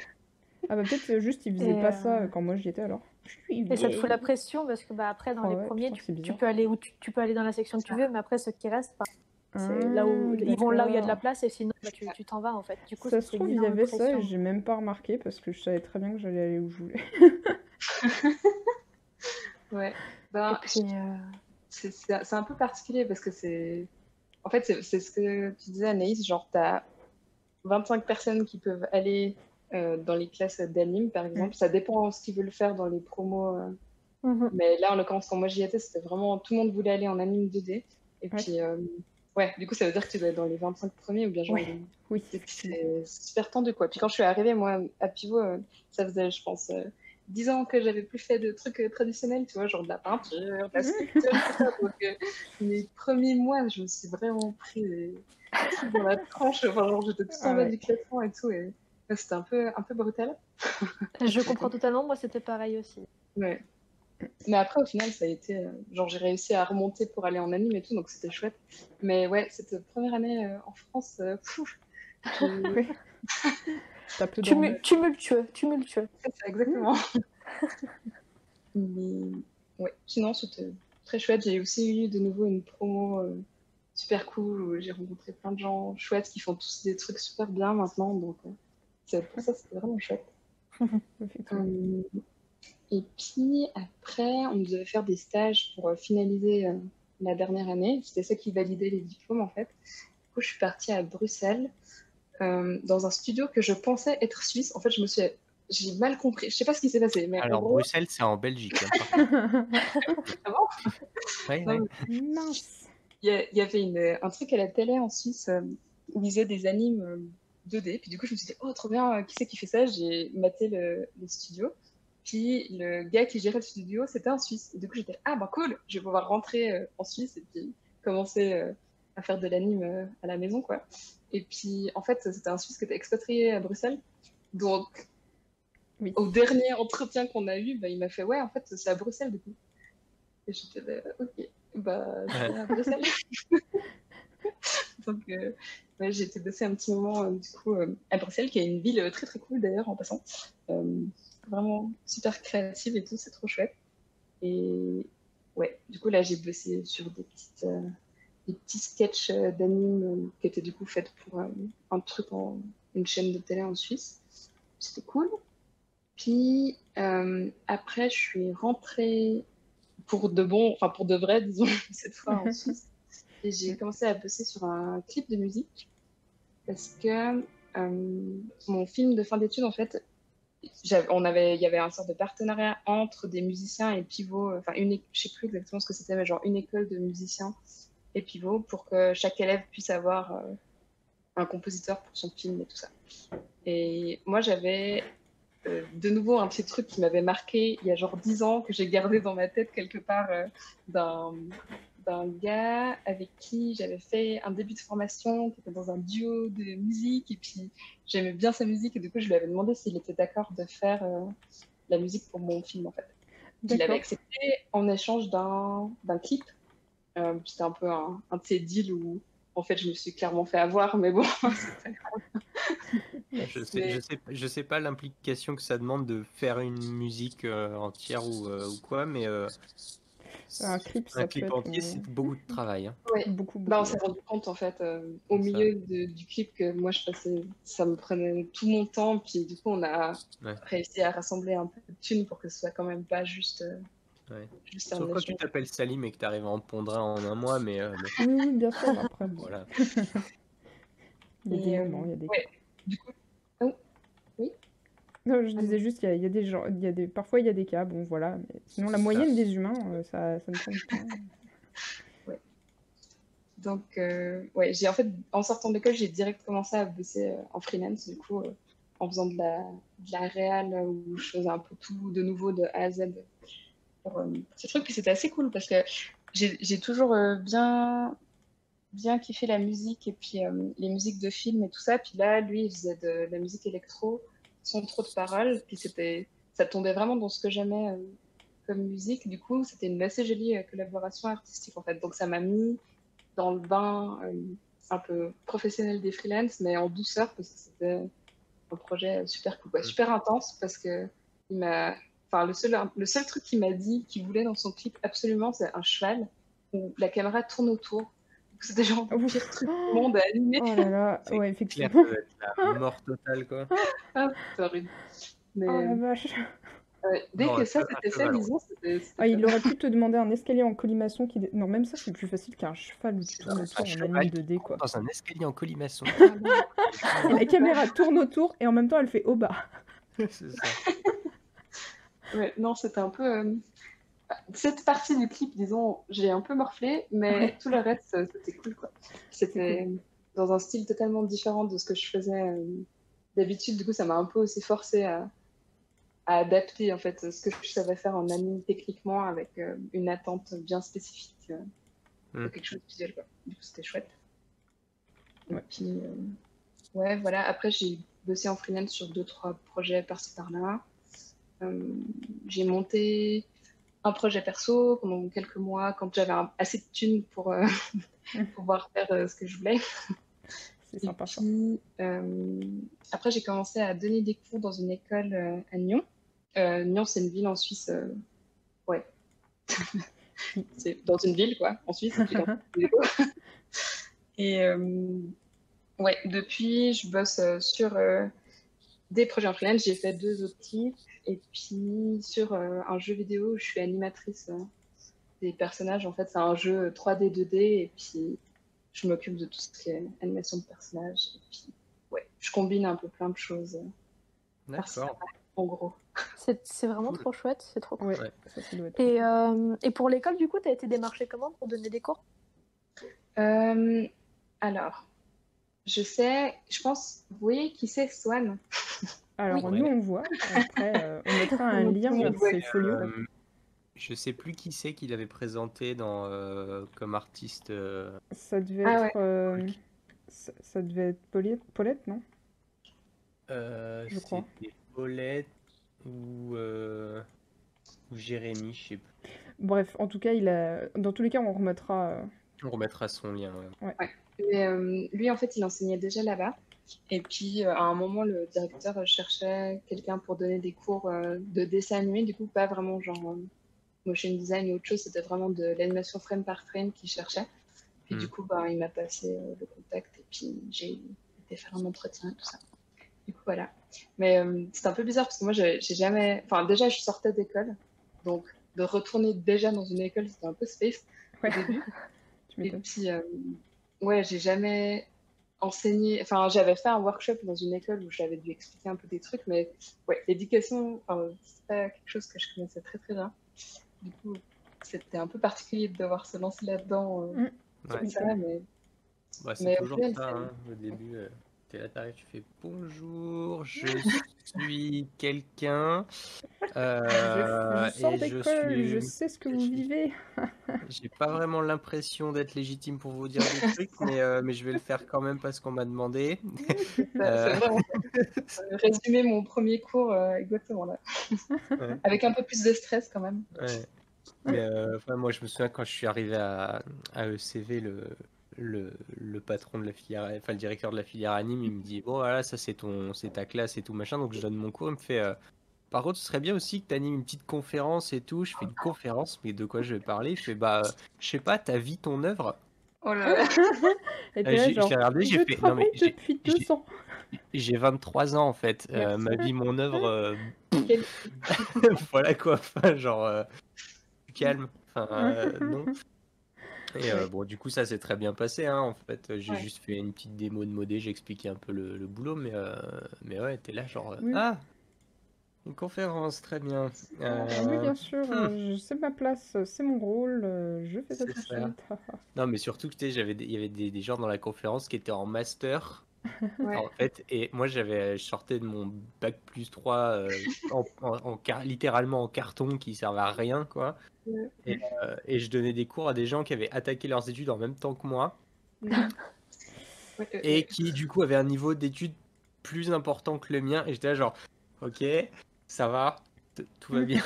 Ah bah peut-être juste ils faisaient Et, pas ça quand moi j'y étais alors. Je suis Et ça te fout la vieille. pression parce que bah, après, dans Ah les ouais, premiers, putain, c'est tu bizarre. peux aller où tu peux aller dans la section que tu veux, mais après, ceux qui restent, bah, c'est là où Ah, ils vont là où il y a de la d'accord. place et sinon bah, tu t'en vas en fait. Du coup, Ça ça se te fait une trouve, il y énorme avait ça et pression. j'ai même pas remarqué parce que je savais très bien que j'allais aller où je voulais. Ouais. Et Ben, puis, c'est un peu particulier parce que c'est. En fait, c'est ce que tu disais, Anaïs, genre, t'as 25 personnes qui peuvent aller dans les classes d'anime, par exemple. Ça dépend de ce qu'ils veulent faire dans les promos. Mais là, en l'occurrence, quand moi j'y étais, c'était vraiment tout le monde voulait aller en anime 2D. Et Ouais. puis, ouais, du coup, ça veut dire que tu dois être dans les 25 premiers ou bien genre. Ouais, oui, Et puis, effectivement. c'est super tendu, quoi. Puis quand je suis arrivée, moi, à Pivot, ça faisait, je pense, 10 ans que j'avais plus fait de trucs traditionnels, tu vois, genre de la peinture, de la sculpture, tout ça. Donc, les premiers mois, je me suis vraiment pris des trucs dans la tranche. Enfin, genre, j'étais tout en Ah bas ouais. du classement et tout. Et ouais, c'était un peu brutal. je comprends totalement, moi c'était pareil aussi. Ouais. Mais après, au final, ça a été. Genre, j'ai réussi à remonter pour aller en anime et tout, donc c'était chouette. Mais ouais, cette première année en France, Ouais. T'as peu dormi. Tumultueux. c'est ça, exactement. Mais ouais, sinon, c'était très chouette. J'ai aussi eu de nouveau une promo super cool où j'ai rencontré plein de gens chouettes qui font tous des trucs super bien maintenant. Donc, pour ça, c'était vraiment chouette. Effectivement. Et puis après, on devait faire des stages pour finaliser la dernière année. C'était ça qui validait les diplômes en fait. Du coup, je suis partie à Bruxelles dans un studio que je pensais être suisse. En fait, j'ai mal compris. Je sais pas ce qui s'est passé, mais Alors en gros, Bruxelles, c'est en Belgique. Hein, par contre. Ouais, non, ouais. Mince. il y avait un truc à la télé en Suisse où ils faisaient des animes 2D. Puis du coup, je me suis dit, oh, trop bien, qui c'est qui fait ça? J'ai maté le studio. Puis le gars qui gérait le studio, c'était un Suisse. Et du coup, j'étais, ah bah cool, je vais pouvoir rentrer en Suisse et puis commencer à faire de l'anime à la maison, quoi. Et puis, en fait, c'était un Suisse qui était expatrié à Bruxelles. Donc, Oui. au dernier entretien qu'on a eu, bah, il m'a fait, ouais, en fait, c'est à Bruxelles, du coup. Et j'étais, ok, bah, je vais à Bruxelles. Donc, ouais, j'ai été bosser un petit moment, du coup, à Bruxelles, qui est une ville très, très cool, d'ailleurs, en passant. Vraiment super créative et tout, c'est trop chouette. Et ouais, du coup, là, j'ai bossé sur des petits sketchs d'anime qui étaient du coup faits pour un truc une chaîne de télé en Suisse. C'était cool. puis après, je suis rentrée pour de bon, enfin pour de vrai, disons, cette fois en Suisse. Et j'ai commencé à bosser sur un clip de musique parce que mon film de fin d'études, en fait, il y avait un sorte de partenariat entre des musiciens et Pivot, enfin, je sais plus exactement ce que c'était, mais genre une école de musiciens et Pivot pour que chaque élève puisse avoir un compositeur pour son film et tout ça. Et moi, j'avais de nouveau un petit truc qui m'avait marqué il y a genre 10 ans, que j'ai gardé dans ma tête quelque part d'un gars avec qui j'avais fait un début de formation, qui était dans un duo de musique, et puis j'aimais bien sa musique, et du coup je lui avais demandé s'il était d'accord de faire la musique pour mon film en fait. Il avait accepté en échange d'un clip. C'était un peu un de ces deals où en fait je me suis clairement fait avoir, mais bon, c'est pas grave. Je sais pas l'implication que ça demande de faire une musique entière ou quoi, mais Un clip, un ça clip peut être entier, c'est beaucoup de travail. Hein. Ouais. beaucoup. On s'est rendu compte en fait au milieu du clip que moi je passais, ça me prenait tout mon temps, puis du coup on a réussi à rassembler un peu de thunes pour que ce soit quand même pas juste. Juste Sauf quand tu t'appelles Salim et que tu arrives à en pondre un en un mois, mais bon. Oui, bien sûr, après. Voilà. Il y a des moments, il y a des cas. Du coup, oh, oui. Non, je disais juste, il y a des gens, parfois il y a des cas, bon voilà, mais sinon la moyenne des humains, ça ne prend pas. Ouais. Donc, ouais, en fait, en sortant de l'école, j'ai direct commencé à bosser en freelance, du coup, en faisant de la réal, où je faisais un peu tout de nouveau de A à Z pour ce truc, puis c'était assez cool parce que j'ai toujours bien kiffé la musique et puis les musiques de films et tout ça. Puis là, lui, il faisait de la musique électro sans trop de paroles. Puis ça tombait vraiment dans ce que j'aimais comme musique. Du coup, c'était une assez jolie collaboration artistique en fait. Donc ça m'a mis dans le bain un peu professionnel des freelances, mais en douceur parce que c'était un projet super cool, quoi. Super intense parce que il m'a. Enfin, le seul truc qu'il m'a dit qu'il voulait dans son clip absolument, c'est un cheval où la caméra tourne autour. C'était genre le pire truc du monde à animer. Oh là là, C'est ouais, clair, effectivement. ça va être la mort totale, quoi. Ah, c'est horrible. Mais Oh la vache. dès Non, que ça, un c'était fait, cheval, disons, c'était Ah, il fun. aurait pu te demander un escalier en colimaçon qui. Non, même ça, c'est plus facile qu'un cheval où tu tournes autour un en cheval anime qui 2D, court quoi. dans un escalier en colimaçon. Et la caméra tourne autour et en même temps elle fait au bas. C'est ça. Ouais, non, c'était un peu. Cette partie du clip, disons, j'ai un peu morflé, mais tout le reste, c'était cool, quoi. C'était dans un style totalement différent de ce que je faisais d'habitude. Du coup, ça m'a un peu aussi forcé à adapter, en fait, ce que je savais faire en anime techniquement avec une attente bien spécifique de quelque chose de visuel, quoi. Du coup, c'était chouette. Et puis, ouais, voilà. Après, j'ai bossé en freelance sur 2-3 projets par-ci par-là. J'ai monté un projet perso pendant quelques mois quand j'avais assez de thunes pour pouvoir faire ce que je voulais. C'est sympa. Et puis, après, j'ai commencé à donner des cours dans une école à Nyon. Nyon, c'est une ville en Suisse. Ouais. C'est dans une ville, quoi, en Suisse. Et ouais, depuis, je bosse sur des projets en freelance. J'ai fait 2 autres clips. Et puis, sur un jeu vidéo, je suis animatrice des personnages. En fait, c'est un jeu 3D, 2D. Et puis, je m'occupe de tout ce qui est animation de personnages. Et puis, ouais, je combine un peu plein de choses. D'accord. En gros. C'est vraiment trop chouette, c'est trop cool. Ouais, ça doit être. Et pour l'école, du coup, tu as été démarché comment pour donner des cours? Alors, je pense, vous voyez qui c'est Swan? Alors, Oui. nous, on voit. Après, on mettra un lien vers ses folios. Je sais plus qui c'est qu'il avait présenté dans, comme artiste. Ça devait être. Ça devait être Paulette, non? Je crois. C'était Paulette ou Jérémy, je sais plus. Bref, en tout cas, dans tous les cas, on remettra. On remettra son lien. Ouais. Mais, lui, en fait, il enseignait déjà là-bas. Et puis, à un moment, le directeur cherchait quelqu'un pour donner des cours de dessin animé. Du coup, pas vraiment genre motion design ou autre chose. C'était vraiment de l'animation frame par frame qu'il cherchait. Puis du coup, il m'a passé le contact et puis j'ai été faire un entretien et tout ça. Du coup, voilà. Mais c'était un peu bizarre parce que moi, j'ai jamais. Enfin, déjà, je sortais d'école. Donc, de retourner déjà dans une école, c'était un peu space au Ouais, début. tu Et m'étonnes. puis, ouais, j'ai jamais enseigné. Enfin, j'avais fait un workshop dans une école où j'avais dû expliquer un peu des trucs, mais ouais, l'éducation, enfin, c'est pas quelque chose que je connaissais très très bien. Du coup, c'était un peu particulier de devoir se lancer là-dedans Tu Ouais. comme ça, m'étonnes. Bah, c'est mais au toujours final, ça, hein. Au début, t'es là, t'arrives, tu fais bonjour, je suis quelqu'un Je sors et d'école, je sais ce que vous vivez. j'ai pas vraiment l'impression d'être légitime pour vous dire des trucs, mais je vais le faire quand même parce qu'on m'a demandé. c'est Euh, vraiment résumer mon premier cours exactement là. ouais, Avec un peu plus de stress quand même. ouais. Mais enfin, moi, je me souviens quand je suis arrivé à ECV, le patron de la filière, enfin le directeur de la filière anime, il me dit, bon voilà, ça c'est ta classe et tout machin, donc je donne mon cours, il me fait, par contre, ce serait bien aussi que tu animes une petite conférence et tout. Je fais une conférence, mais de quoi je vais parler? Je fais, bah, je sais pas, ta vie, ton œuvre. Oh là là. Et t'es là, Je genre, l'ai regardé, j'ai je fait, non mais travaille depuis j'ai 2 ans. j'ai 23 ans en fait. Merci. Ma vie, mon œuvre, Quel- voilà quoi. Enfin, genre, calme. Enfin, non. Et Ouais, bon, du coup, ça s'est très bien passé, hein. En fait, j'ai ouais. juste fait une petite démo de modé, j'ai expliqué un peu le boulot, mais ouais, t'es là, genre, Oui, ah, une conférence, très bien. oui, bien sûr, Hmm, c'est ma place, c'est mon rôle, je fais ça c'est tout de ça. suite. Non, mais surtout que tu sais, il y avait des gens dans la conférence qui étaient en master, Ouais. en fait, et moi je sortais de mon bac plus 3 littéralement en carton qui servait à rien, quoi. Ouais. Et je donnais des cours à des gens qui avaient attaqué leurs études en même temps que moi, Mhm. Ouais, et qui du coup avaient un niveau d'études plus important que le mien, et j'étais là genre, ok, ça va, tout va bien,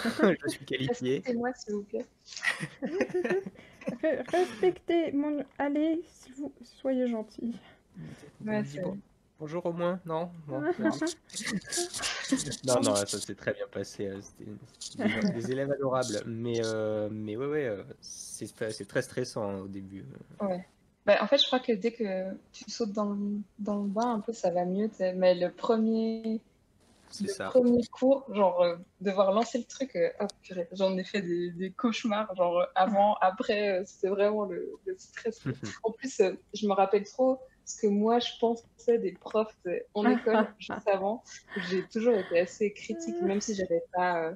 je suis qualifié. Respectez-moi, s'il vous plaît. Respectez mon... Allez, s'il vous... soyez gentils. Ouais, Dis bon, bonjour au moins, non? Bon, Non. merci. Non, non, ça s'est très bien passé. C'était des élèves adorables. Mais ouais, ouais, c'est très stressant hein, au début. Ouais. Bah, en fait, je crois que dès que tu sautes dans le bain, un peu, ça va mieux. Mais C'est le ça. premier cours, genre, devoir lancer le truc, oh, purée, j'en ai fait des cauchemars, genre, avant, après, c'était vraiment le stress. En plus, je me rappelle trop ce que moi, je pensais des profs en école, juste avant. J'ai toujours été assez critique, même si j'avais pas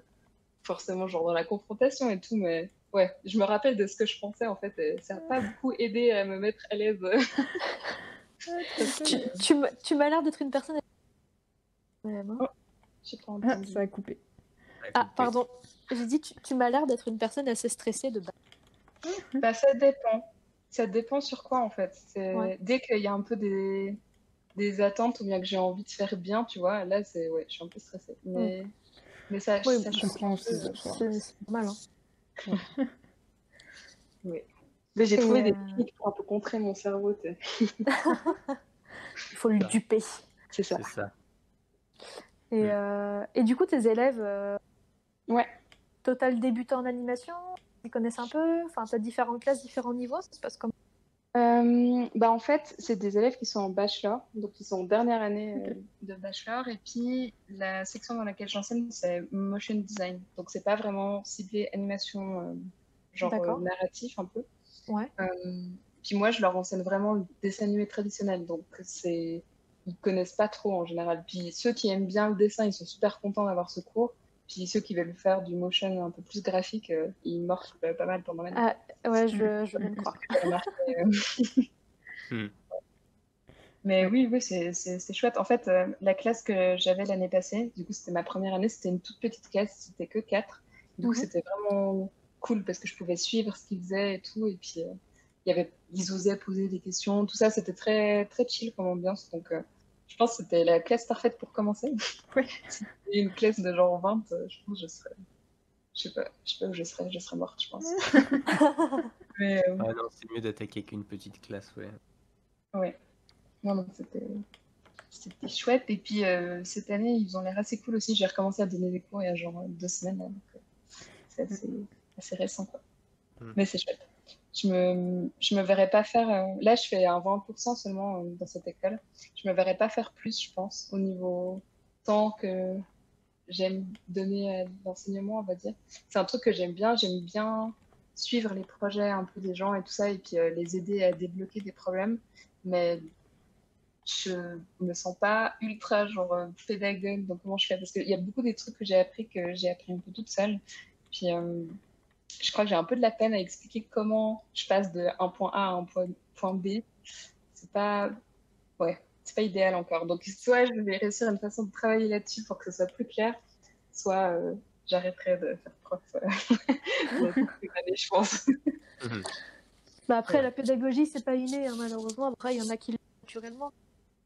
forcément, genre, dans la confrontation et tout, mais ouais, je me rappelle de ce que je pensais, en fait, et ça n'a pas beaucoup aidé à me mettre à l'aise. Tu m'étonnes. Tu m'as l'air d'être une personne. Même, hein. Oh, j'ai pas entendu. Ça a coupé. Ouais, Ah, coupé. pardon. J'ai dit, tu m'as l'air d'être une personne assez stressée de base. Bah, ça dépend. Ça dépend sur quoi, en fait. Ouais. Dès qu'il y a un peu des attentes ou bien que j'ai envie de faire bien, tu vois, là, ouais, je suis un peu stressée. Mm. Mais ça, Oui, ça Je change comprends un peu. aussi, ça va. c'est normal. Hein. Ouais. Mais j'ai Et trouvé des techniques pour un peu contrer mon cerveau, tu sais. il faut le Ça, duper. C'est ça. c'est ça. Et du coup, tes élèves, Ouais. total débutant en animation, ils connaissent un peu. Enfin, t'as différentes classes, différents niveaux. Ça se passe comme. Bah en fait, c'est des élèves qui sont en bachelor, donc ils sont en dernière année Ok. de bachelor. Et puis, la section dans laquelle j'enseigne, c'est motion design. Donc, c'est pas vraiment ciblé animation, genre D'accord. narratif un peu. Ouais. Puis moi, je leur enseigne vraiment le dessin animé traditionnel, donc ils connaissent pas trop en général. Puis ceux qui aiment bien le dessin, ils sont super contents d'avoir ce cours. Puis ceux qui veulent faire du motion un peu plus graphique, ils morflent pas mal pendant l'année. Ah, ouais, je veux bien le croire. J'ai remarqué, Hmm. Mais Ouais. oui, oui, c'est chouette. En fait, la classe que j'avais l'année passée, du coup, c'était ma première année, c'était une toute petite classe, c'était que 4. Du coup, Mhm. c'était vraiment cool parce que je pouvais suivre ce qu'ils faisaient et tout. Et puis, ils osaient poser des questions, tout ça, c'était très, très chill comme ambiance. Donc, je pense que c'était la classe parfaite pour commencer. Ouais. Si c'était une classe de genre 20, je pense que je sais pas où je serais morte, je pense. Mais, Ah non, c'est mieux d'attaquer qu'une petite classe, ouais. ouais, non, non, c'était chouette. Et puis, cette année, ils ont l'air assez cool aussi. J'ai recommencé à donner des cours il y a genre 2 semaines, là, donc c'est assez récent, quoi. Mm. Mais c'est chouette. je me verrais pas faire. Là, je fais un 20% seulement dans cette école. Je me verrais pas faire plus, je pense, au niveau temps que j'aime donner à l'enseignement, on va dire. C'est un truc que j'aime bien. J'aime bien suivre les projets un peu des gens et tout ça, et puis les aider à débloquer des problèmes. Mais je me sens pas ultra genre pédagogue dans comment je fais, parce qu'il y a beaucoup des trucs que j'ai appris un peu toute seule. Puis je crois que j'ai un peu de la peine à expliquer comment je passe de un point A à un point B. C'est pas, ouais, c'est pas idéal encore. Donc soit je vais réussir une façon de travailler là-dessus pour que ce soit plus clair, soit j'arrêterai de faire prof dans quelques années, je pense. Bah après, Ouais. la pédagogie, c'est pas inné, hein, malheureusement. Après, il y en a qui l'ont naturellement.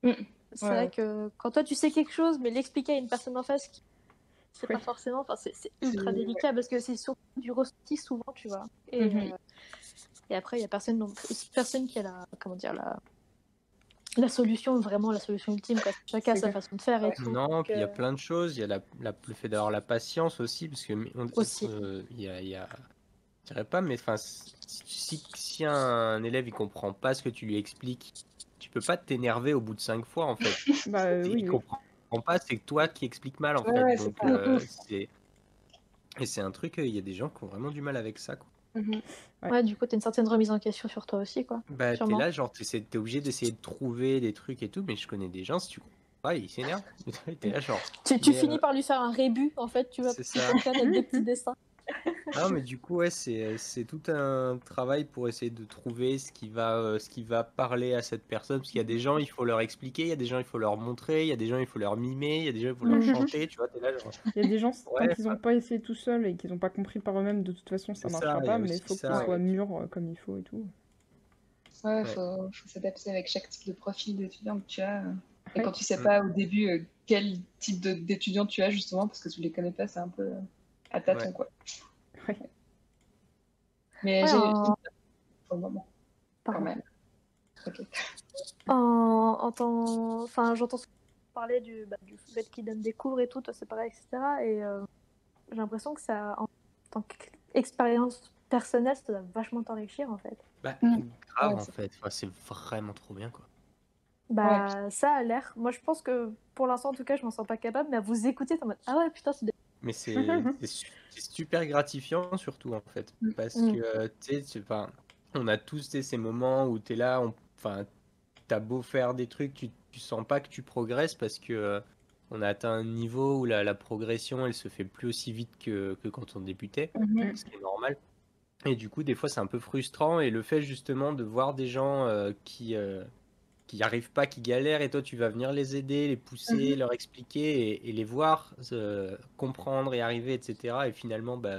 C'est Ouais. vrai que quand toi, tu sais quelque chose, mais l'expliquer à une personne en face qui c'est Oui. pas forcément, enfin, c'est ultra délicat parce que c'est surtout du ressenti souvent, tu vois. Et, et après, il y a personne qui a la, comment dire, la solution, vraiment la solution ultime, quoi. Chacun a C'est sa clair. façon de faire et tout. Non, Donc, puis il y a plein de choses. Il y a le fait d'avoir la patience aussi, parce que Aussi. il y a, je dirais pas, mais enfin, si un élève il comprend pas ce que tu lui expliques, tu peux pas t'énerver au bout de 5 fois en fait. Bah Il oui. comprend pas, c'est que toi qui expliques mal en Ouais, fait. ouais, Donc c'est un truc, il y a des gens qui ont vraiment du mal avec ça, quoi. Ouais. Ouais, du coup, t'as une certaine remise en question sur toi aussi, quoi. Bah t'es Sûrement. là, genre t'es obligé d'essayer de trouver des trucs et tout, mais je connais des gens, si tu comprends pas, ils s'énervent. T'es là genre. Tu Mais, finis par lui faire un rébut, en fait, tu vois, c'est parce qu'il ça. s'éclate avec des petits dessins. Non, mais du coup, ouais, c'est tout un travail pour essayer de trouver ce qui va parler à cette personne. Parce qu'il y a des gens, il faut leur expliquer, il y a des gens, il faut leur montrer, il y a des gens, il faut leur mimer, il y a des gens, il faut leur chanter, tu vois, t'es là, genre, Il y a des gens, tant ouais, qu'ils n'ont pas essayé tout seuls et qu'ils n'ont pas compris par eux-mêmes, de toute façon, ça c'est ça, marchera il y pas, a mais il aussi faut qu'ils ça, soient ouais. mûrs comme il faut et tout. Ouais, Ouais. faut s'adapter avec chaque type de profil d'étudiant que tu as. Et Ouais. quand tu sais pas au début quel type d'étudiant tu as, justement, parce que tu les connais pas, c'est un peu à tâtons, Ouais. quoi. Ouais. Mais Ouais, j'ai pour le moment, quand Pardon. même. Ok. Enfin, j'entends parler du fait qu'il donne des cours et tout, toi c'est pareil, etc. Et j'ai l'impression que ça, en tant qu'expérience personnelle, ça doit vachement t'enrichir, en fait. Bah, Mm. grave, Ouais, en fait. Enfin, c'est vraiment trop bien, quoi. Bah, ça a l'air. Moi, je pense que pour l'instant, en tout cas, je m'en sens pas capable, mais à vous écouter, t'es en mode ah ouais, putain, c'est Mais c'est super gratifiant, surtout, en fait. Parce Mm. que, tu sais, enfin, on a tous ces moments où t'es là, enfin, t'as beau faire des trucs, tu sens pas que tu progresses parce que on a atteint un niveau où la progression, elle se fait plus aussi vite que quand on débutait, ce qui est normal. Et du coup, des fois, c'est un peu frustrant. Et le fait justement de voir des gens qui n'y arrivent pas, qui galèrent, et toi, tu vas venir les aider, les pousser, leur expliquer et les voir comprendre et arriver, etc. Et finalement, bah,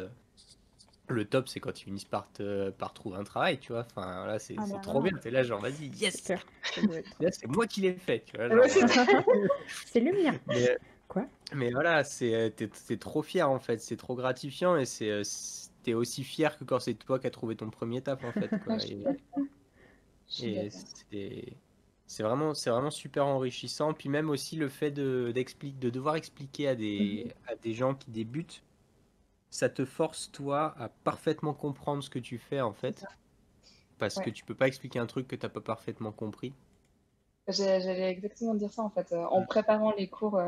le top, c'est quand ils finissent par trouver un travail, tu vois. Enfin, là, c'est Ah bah, trop voilà. bien. T'es là, genre, vas-y, C'est yes! clair. Ça doit être. Là, c'est moi qui l'ai fait, tu vois. Ouais, Genre, C'est le mien. mais, Quoi? mais voilà, t'es trop fier, en fait. C'est trop gratifiant et t'es aussi fier que quand c'est toi qui as trouvé ton premier taf, en fait, quoi. Ouais, je suis d'accord. Je suis Et d'accord. c'est vraiment super enrichissant. Puis même aussi le fait de devoir expliquer à des gens qui débutent, ça te force toi à parfaitement comprendre ce que tu fais en fait, parce que Ouais. tu peux pas expliquer un truc que t'as pas parfaitement compris. J'allais exactement dire ça, en fait. En préparant les cours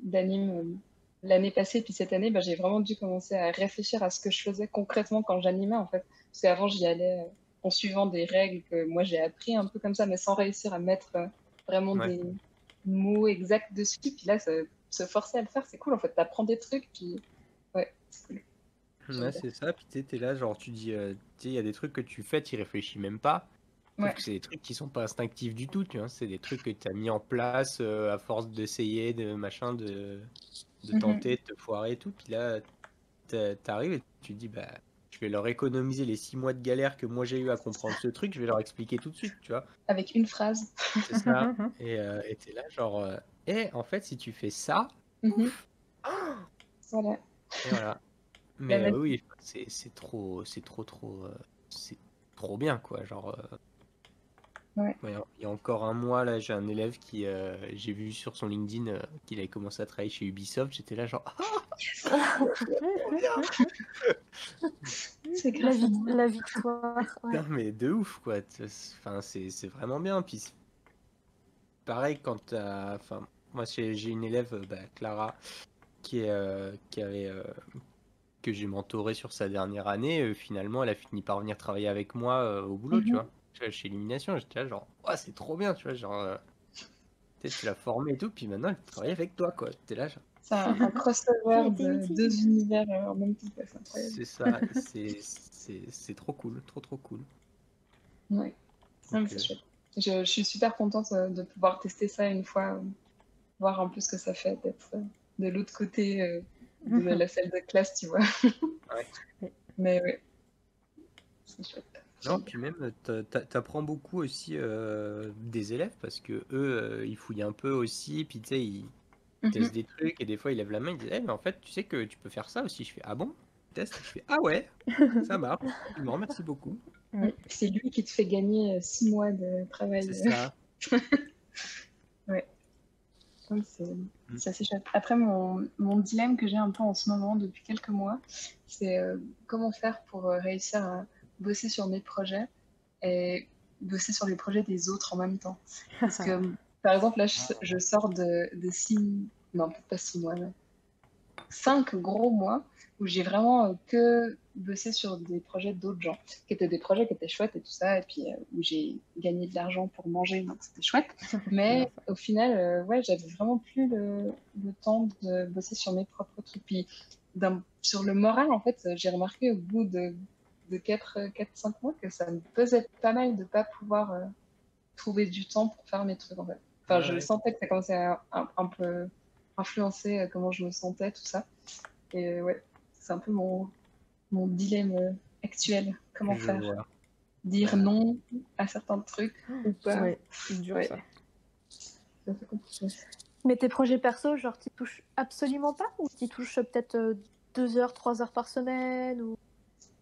d'anime l'année passée, puis cette année, bah, j'ai vraiment dû commencer à réfléchir à ce que je faisais concrètement quand j'animais, en fait. Parce qu'avant, j'y allais en suivant des règles que moi, j'ai appris un peu comme ça, mais sans réussir à mettre vraiment Ouais. des mots exacts dessus. Puis là, se forcer à le faire, c'est cool, en fait. T'apprends des trucs, puis ouais, c'est cool. J'aime Ouais, bien. c'est ça. Puis t'es là, genre tu dis, tu sais, il y a des trucs que tu fais, tu réfléchis même pas. Sauf Ouais. que c'est des trucs qui sont pas instinctifs du tout, tu vois. C'est des trucs que tu as mis en place à force d'essayer, de machin, de tenter, de te foirer et tout. Puis là, t'arrives et tu te dis, bah, je vais leur économiser les 6 mois de galère que moi j'ai eu à comprendre ce truc, je vais leur expliquer tout de suite, tu vois. Avec une phrase. C'est ça. Et t'es là, genre, en fait, si tu fais ça, ouf. Voilà. Et voilà. La Mais magie. oui, c'est trop bien, quoi. Genre, Ouais. il y a encore un mois, là, j'ai un élève qui, j'ai vu sur son LinkedIn qu'il avait commencé à travailler chez Ubisoft. J'étais là, genre, C'est grave. La victoire. Ouais. Non, mais de ouf, quoi. Enfin, c'est vraiment bien. Puis, pareil, enfin, moi, j'ai une élève, Clara, qui avait, que j'ai mentoré sur sa dernière année. Finalement, elle a fini par venir travailler avec moi au boulot, tu Mhm. vois. Tu vois, chez Illumination, j'étais là, genre, ouais, c'est trop bien, tu vois. Genre, tu l'as formée et tout, puis maintenant, elle travaille avec toi, quoi. T'es là, genre, C'est un crossover J'ai été de utile. 2 univers en même temps, quoi, c'est incroyable. c'est ça. C'est trop cool, trop cool. Ouais. Non, mais Donc, c'est chouette. Je suis super contente de pouvoir tester ça une fois, voir un peu ce que ça fait d'être de l'autre côté de la salle de classe, tu vois. ouais. Mais ouais, c'est chouette. Non, puis même, t'apprends beaucoup aussi des élèves parce que eux, ils fouillent un peu aussi, puis tu sais, ils testent des trucs et des fois ils lèvent la main, ils disent, eh, mais en fait, tu sais que tu peux faire ça aussi. Je fais, ah bon? Test? Je fais, ah ouais, ça marche. Effectivement, merci beaucoup. Oui. C'est lui qui te fait gagner 6 mois de travail. C'est ça. Ouais. Ouais, c'est assez chouette. Après, mon dilemme que j'ai un peu en ce moment, depuis quelques mois, c'est comment faire pour réussir à bosser sur mes projets et bosser sur les projets des autres en même temps. Parce que, par exemple, là, je sors de 6, non, peut-être pas 6 mois, mais 5 gros mois où j'ai vraiment que bossé sur des projets d'autres gens, qui étaient des projets qui étaient chouettes et tout ça, et puis où j'ai gagné de l'argent pour manger, donc c'était chouette. Mais au final, ouais, j'avais vraiment plus le temps de bosser sur mes propres trucs. Puis sur le moral, en fait, j'ai remarqué au bout de 4-5 mois que ça me pesait pas mal de pas pouvoir trouver du temps pour faire mes trucs, en fait. Enfin, je Ouais. sentais que ça commençait à un peu influencer comment je me sentais, tout ça. Et ouais, c'est un peu mon dilemme actuel. Comment Je faire? vois. Dire non à certains trucs ou pas? Ouais, c'est dur Ouais. ça. C'est un peu compliqué. Mais tes projets perso, genre, t'y touches absolument pas ou t'y touches peut-être 2 heures, 3 heures par semaine ou...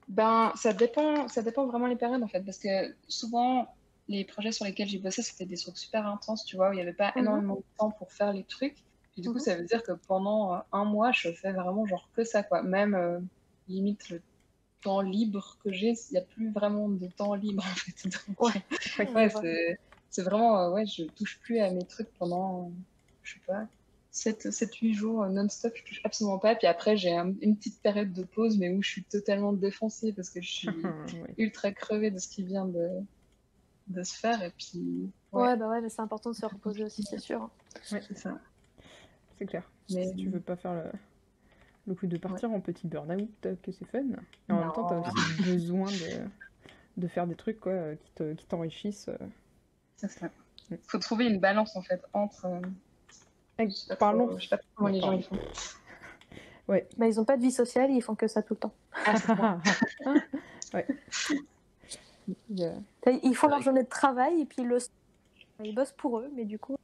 Ben, ça dépend vraiment les périodes en fait, parce que souvent, les projets sur lesquels j'ai bossé, c'était des trucs super intenses, tu vois, où il n'y avait pas énormément de temps pour faire les trucs. Puis du coup, ça veut dire que pendant un mois, je fais vraiment genre que ça, quoi. Même limite le temps libre que j'ai, il n'y a plus vraiment de temps libre en fait. Donc, ouais, c'est vraiment, ouais, je touche plus à mes trucs pendant, je sais pas, 7-8 jours non-stop, je touche absolument pas. Puis après, j'ai une petite période de pause, mais où je suis totalement défoncée parce que je suis Ouais. ultra crevée de ce qui vient de se faire. Et puis, ouais, Ouais, bah ouais, mais c'est important de se reposer aussi, c'est sûr. Ouais, c'est ça. c'est clair. Mais Si tu veux pas faire le coup de partir en petit burn-out, que c'est fun. Et en même temps, t'as non, aussi besoin de faire des trucs quoi, qui t'enrichissent. c'est ça. Faut trouver une balance en fait entre. Je sais pas Parlons. trop comment les gens ils font. Ouais. Bah, ils ont pas de vie sociale, ils font que ça tout le temps. Ah, c'est ça. Ouais. Ils font leur journée de travail et puis ils bossent pour eux, mais du coup...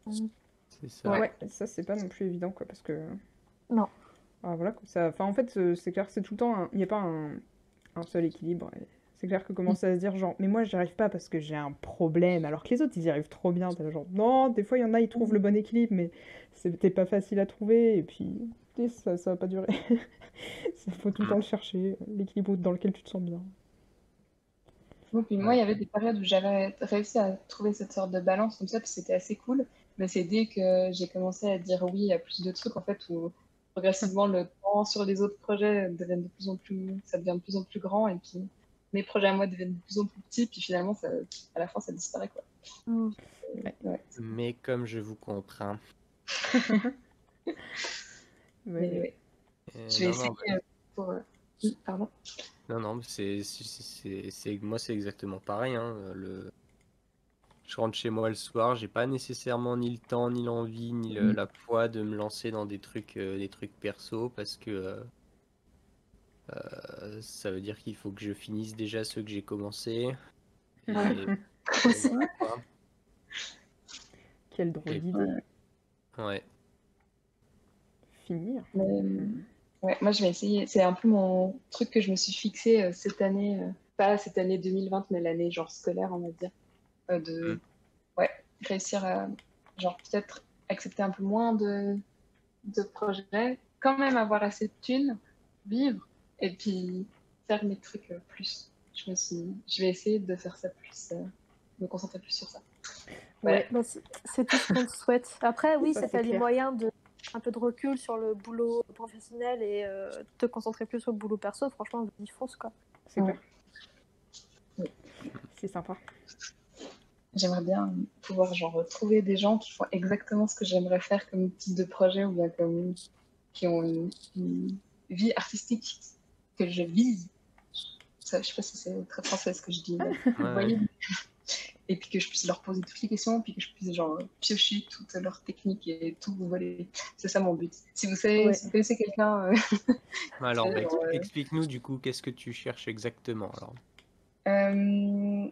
C'est ça. Ouais, ça c'est pas non plus évident quoi, parce que. Non. Ah, voilà quoi. Ça... Enfin, en fait, c'est clair que c'est tout le temps. Il n'y a pas un seul équilibre. Et c'est clair que commencer à se dire genre, mais moi j'y arrive pas parce que j'ai un problème, alors que les autres ils y arrivent trop bien. T'es là, genre, non, des fois il y en a, ils trouvent le bon équilibre, mais c'était pas facile à trouver, et puis ça va pas durer. Il faut tout le temps le chercher, l'équilibre dans lequel tu te sens bien. Donc, puis moi, il y avait des périodes où j'avais réussi à trouver cette sorte de balance comme ça, puis c'était assez cool. Mais c'est dès que j'ai commencé à dire oui à plus de trucs, en fait, où progressivement le temps sur les autres projets devient de plus en plus, ça devient de plus en plus grand, et puis mes projets à moi deviennent de plus en plus petits, puis finalement, à la fin, ça disparaît, quoi. Ouais. Mais comme je vous contrains. Mais Ouais. ouais. Je vais essayer pour. Pardon. Non, non, moi c'est exactement pareil. Hein, je rentre chez moi le soir, j'ai pas nécessairement ni le temps, ni l'envie, ni la foi de me lancer dans des trucs perso parce que ça veut dire qu'il faut que je finisse déjà ceux que j'ai commencé. Et Aussi. voilà, quoi. Quelle drôle Et- d'idée. Ouais. Mais, Finir. ouais, moi, je vais essayer. C'est un peu mon truc que je me suis fixé cette année, pas cette année 2020, mais l'année genre scolaire, on va dire, de ouais, réussir à genre peut-être accepter un peu moins de projets, quand même avoir assez de thunes, vivre, et puis faire mes trucs plus. je vais essayer de faire ça plus, me concentrer plus sur ça. Voilà. Ouais, Bah, c'est tout ce qu'on te souhaite. Après, oui, Ça, si c'est tu as les clair. moyens de un peu de recul sur le boulot professionnel et te concentrer plus sur le boulot perso, franchement, vas-y, fonce, quoi. c'est Ouais. clair. Oui. C'est sympa. J'aimerais bien pouvoir genre trouver des gens qui font exactement ce que j'aimerais faire comme type de projet ou bien qui ont une vie artistique que je vise. Ça, je sais pas si c'est très français ce que je dis, mais vous Ouais, voyez. Et puis que je puisse leur poser toutes les questions, puis que je puisse genre piocher toutes leurs techniques et tout voler. C'est ça mon but. Si vous savez, Ouais. si vous connaissez quelqu'un, Alors, bah, genre, explique-nous du coup, qu'est-ce que tu cherches exactement alors?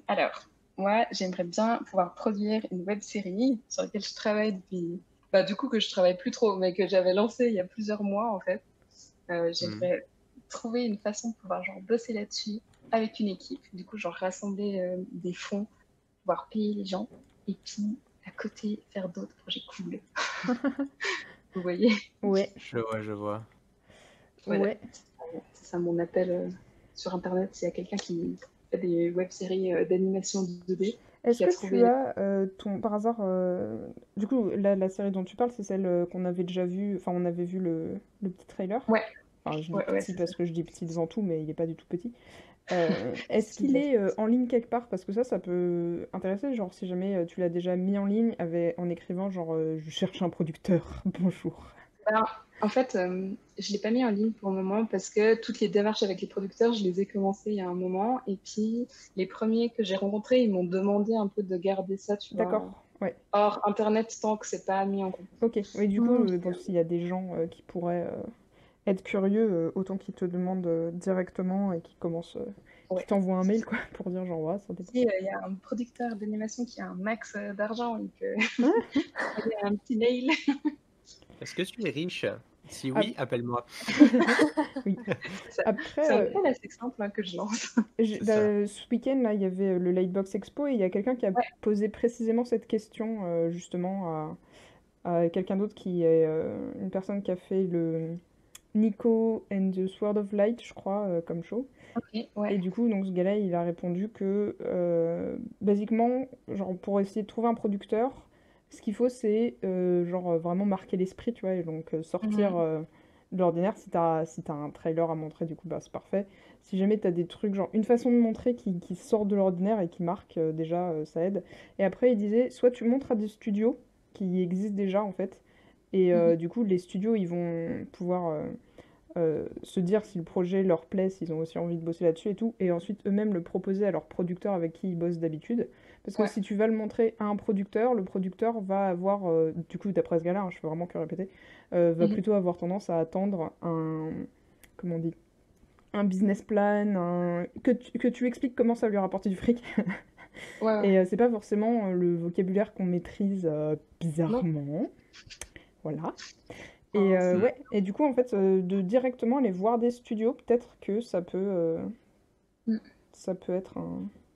alors, moi, j'aimerais bien pouvoir produire une web série sur laquelle je travaille depuis. Bah, du coup, que je travaille plus trop, mais que j'avais lancé il y a plusieurs mois en fait. J'aimerais trouver une façon de pouvoir genre bosser là-dessus avec une équipe. Du coup, genre rassembler des fonds, pouvoir payer les gens, et puis à côté faire d'autres projets cool. Vous voyez? Ouais, Je vois. Voilà. ouais. C'est ça mon appel sur Internet. S'il y a quelqu'un qui fait des web-séries d'animation 2D, Est-ce qui a que trouvé. tu as par hasard, du coup, la série dont tu parles, c'est celle qu'on avait déjà vue, enfin, on avait vu le petit trailer. Ouais, Enfin, je dis ouais, petit c'est parce ça. que je dis petit devant tout, mais il n'est pas du tout petit. Est-ce Si, qu'il bien est sûr. en ligne quelque part? Parce que ça peut intéresser, genre si jamais tu l'as déjà mis en ligne en écrivant genre je cherche un producteur, bonjour. Alors, en fait, je ne l'ai pas mis en ligne pour le moment parce que toutes les démarches avec les producteurs, je les ai commencées il y a un moment. Et puis, les premiers que j'ai rencontrés, ils m'ont demandé un peu de garder ça, tu vois, D'accord, ouais. hors Internet tant que c'est pas mis en compte. Ok, oui, du coup, Mm. bon, s'il y a des gens qui pourraient être curieux, autant qu'ils te demandent directement et qui Ouais. t'envoient un mail, quoi, pour dire genre, ouais, ça dépend. Si il y a un producteur d'animation qui a un max d'argent et que Hein. il y a un petit mail. Est-ce que tu es riche? Si Ah, oui, appelle-moi. oui. C'est Après, un appel assez simple hein, que je lance. C'est ça. ce week-end, là, il y avait le Lightbox Expo et il y a quelqu'un qui a Ouais, posé précisément cette question, justement, à quelqu'un d'autre qui est une personne qui a fait le Nico and the Sword of Light, je crois, comme show. ok, ouais. Et du coup, donc ce gars-là, il a répondu que, basiquement, genre pour essayer de trouver un producteur, ce qu'il faut, c'est genre vraiment marquer l'esprit, tu vois, et donc sortir Mhm. de l'ordinaire. Si t'as un trailer à montrer, du coup, bah c'est parfait. Si jamais t'as des trucs, genre une façon de montrer qui sort de l'ordinaire et qui marque, déjà, ça aide. Et après, il disait, soit tu montres à des studios qui existent déjà, en fait, et Mhm. du coup, les studios, ils vont pouvoir se dire si le projet leur plaît, s'ils ont aussi envie de bosser là-dessus et tout, et ensuite eux-mêmes le proposer à leurs producteurs avec qui ils bossent d'habitude. Parce que Ouais. si tu vas le montrer à un producteur, le producteur va avoir, du coup d'après ce gars-là, hein, je fais vraiment que répéter, va Mhm. plutôt avoir tendance à attendre comment on dit, un business plan, que tu expliques comment ça lui rapporter du fric. Ouais, ouais. Et c'est pas forcément le vocabulaire qu'on maîtrise Non. bizarrement. Voilà. Et Enfin, Hmm. ouais, et du coup, en fait, de directement aller voir des studios, peut-être que mm. ça peut être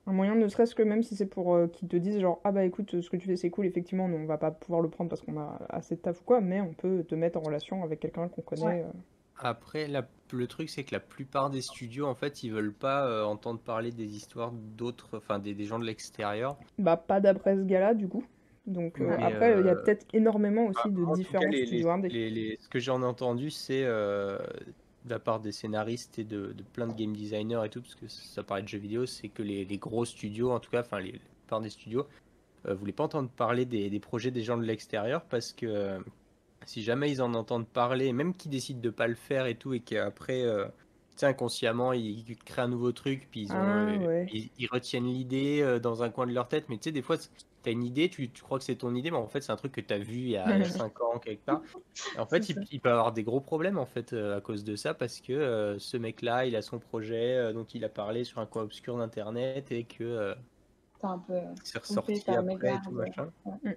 un moyen, ne serait-ce que même si c'est pour qu'ils te disent genre, ah bah écoute, ce que tu fais c'est cool, effectivement, nous, on va pas pouvoir le prendre parce qu'on a assez de taf ou quoi, mais on peut te mettre en relation avec quelqu'un qu'on Ouais. connaît. Après, le truc, c'est que la plupart des studios, en fait, ils veulent pas entendre parler des histoires d'autres, enfin des gens de l'extérieur. Bah, pas d'après ce gars-là, du coup. Donc Mais après, il y a peut-être énormément aussi de en tout cas, différents studios indés. ce que j'en ai entendu, c'est de la part des scénaristes et de plein de game designers et tout, parce que ça parlait de jeux vidéo, c'est que les gros studios, en tout cas, enfin, la plupart des studios, voulaient pas entendre parler des projets des gens de l'extérieur, parce que si jamais ils en entendent parler, même qu'ils décident de pas le faire et tout, et qu'après, tu sais, inconsciemment, ils créent un nouveau truc, puis Ah ouais. ils retiennent l'idée dans un coin de leur tête. Mais tu sais, des fois, tu as une idée, tu crois que c'est ton idée, mais en fait, c'est un truc que tu as vu il y a 5 ans, quelque part. Et en C'est fait, ça. il peut avoir des gros problèmes, en fait, à cause de ça, parce que ce mec-là, il a son projet dont il a parlé sur un coin obscur d'Internet, et que T'es un peu c'est trompé, ressorti t'as après et tout, mégarde. machin. Ouais. Mm.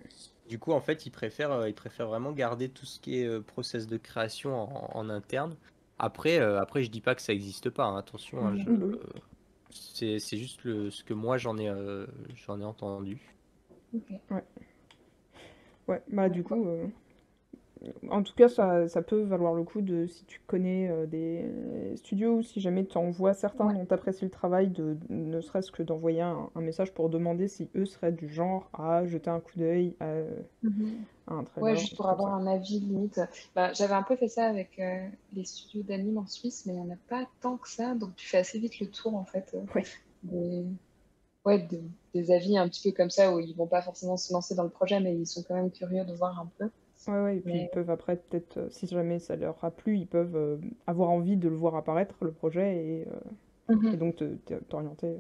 Du coup, en fait, ils préfèrent vraiment garder tout ce qui est process de création en interne. Après, je dis pas que ça existe pas, hein, attention, hein, Mhm. Oui, bah oui. c'est juste ce que moi j'en ai entendu. Ok. Ouais. Ouais, bah du Ouais. coup, en tout cas, ça peut valoir le coup de, si tu connais des studios, ou si jamais tu en vois certains Ouais. dont tu apprécies le travail, ne serait-ce que d'envoyer un message pour demander si eux seraient du genre à jeter un coup d'œil Mhm. à un Ouais, trailer, un juste truc pour comme avoir ça. un avis limite. Bah, j'avais un peu fait ça avec les studios d'anime en Suisse, mais il n'y en a pas tant que ça, donc tu fais assez vite le tour en fait Ouais, des, ouais, des avis un petit peu comme ça où ils vont pas forcément se lancer dans le projet, mais ils sont quand même curieux de voir un peu. ouais, et puis ils Mais peuvent après, peut-être, si jamais ça leur a plu, ils peuvent avoir envie de le voir apparaître, le projet, et Mhm. donc t'orienter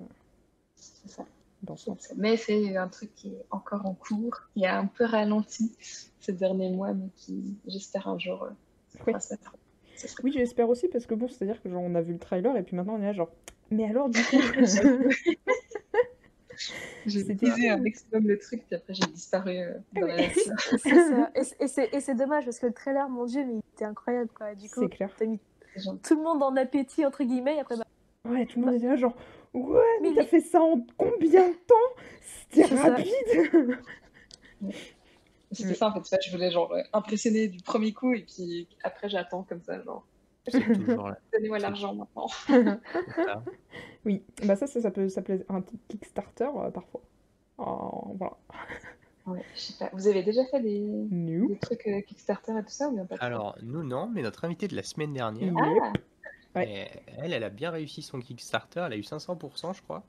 C'est ça. dans ce sens. Mais c'est un truc qui est encore en cours, qui a un peu ralenti ces derniers mois, mais qui, j'espère un jour, Oui. pourra se mettre. Ce serait Oui, cool. j'espère aussi, parce que bon, c'est-à-dire que genre, on a vu le trailer, et puis maintenant on est là genre, mais alors du coup, J'ai c'était teasé un cool. maximum le truc, puis après j'ai disparu Ah dans oui. la nature. C'est ça. Et c'est dommage parce que le trailer, mon dieu, mais il était incroyable quoi. Du coup, C'est clair. t'as mis C'est gentil. tout le monde en appétit, entre guillemets, et après, bah, Ouais, tout le monde bah, était là genre, ouais, mais mais t'as il fait ça en combien de temps? C'était c'est ça. rapide. C'était Mais- ça en fait, tu vois, je voulais genre impressionner du premier coup, et puis après j'attends comme ça, genre, C'est toujours là. donnez-moi C'est l'argent maintenant. c'est ça. Oui, bah ça peut être un petit Kickstarter parfois. Voilà. Ouais, je sais pas. Vous avez déjà fait des Nope. trucs Kickstarter et tout ça, ou bien pas trop? Alors, nous, non, mais notre invitée de la semaine dernière, Ah, Yep. Ouais. elle a bien réussi son Kickstarter. Elle a eu 500%, je crois.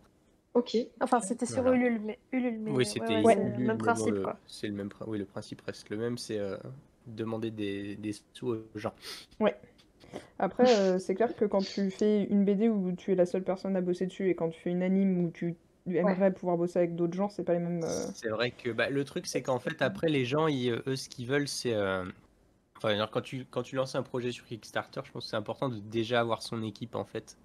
ok. Enfin, c'était sur Voilà. Ulule, mais Oui, ouais, c'était c'est Ouais. le Ulule, même mais bon, principe quoi. c'est le même, oui, le principe reste le même, c'est demander des sous aux gens. Ouais. Après, c'est clair que quand tu fais une BD où tu es la seule personne à bosser dessus, et quand tu fais une anime où tu Ouais, aimerais pouvoir bosser avec d'autres gens, c'est pas les mêmes. C'est vrai que bah, le truc, c'est qu'en fait, après, les gens, eux, ce qu'ils veulent, c'est. Enfin, alors, quand tu lances un projet sur Kickstarter, je pense que c'est important de déjà avoir son équipe, en fait.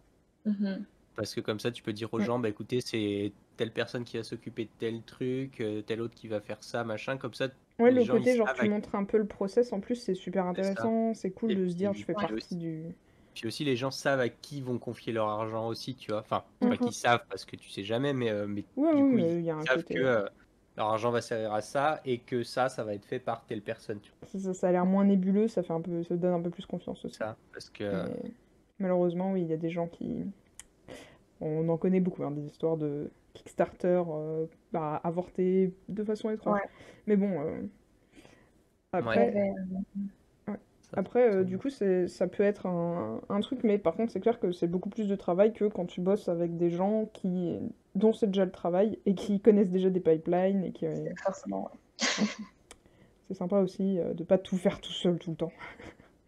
mhm, Parce que comme ça, tu peux dire aux Mm. gens, bah écoutez, c'est telle personne qui va s'occuper de tel truc, telle autre qui va faire ça, machin. Comme ça, Ouais, les le gens, ils côté genre savent tu à montres un peu le process, en plus, c'est super qui c'est ça. intéressant, c'est cool Et de se dire je puis, fais ouais, partie du. puis aussi, les gens savent à qui vont confier leur argent aussi, tu vois. Enfin, c'est pas Mhm. qu'ils savent parce que tu sais jamais, mais Ouais, du oui, coup, mais ils il y a un savent côté. que leur argent va servir à ça et que ça va être fait par telle personne, tu vois. Ça a l'air moins nébuleux, ça fait un peu, ça donne un peu plus confiance aussi. Ça, parce que Mais malheureusement, oui, il y a des gens qui. On en connaît beaucoup, hein, des histoires de Kickstarter avortées de façon étrange. ouais. Mais bon, Il y ouais, après, avait, ouais. ça, Après, ça- du coup, ça peut être un truc, mais par contre, c'est clair que c'est beaucoup plus de travail que quand tu bosses avec des gens dont c'est déjà le travail et qui connaissent déjà des pipelines et qui, forcément, ouais. ouais. C'est sympa aussi de pas tout faire tout seul tout le temps.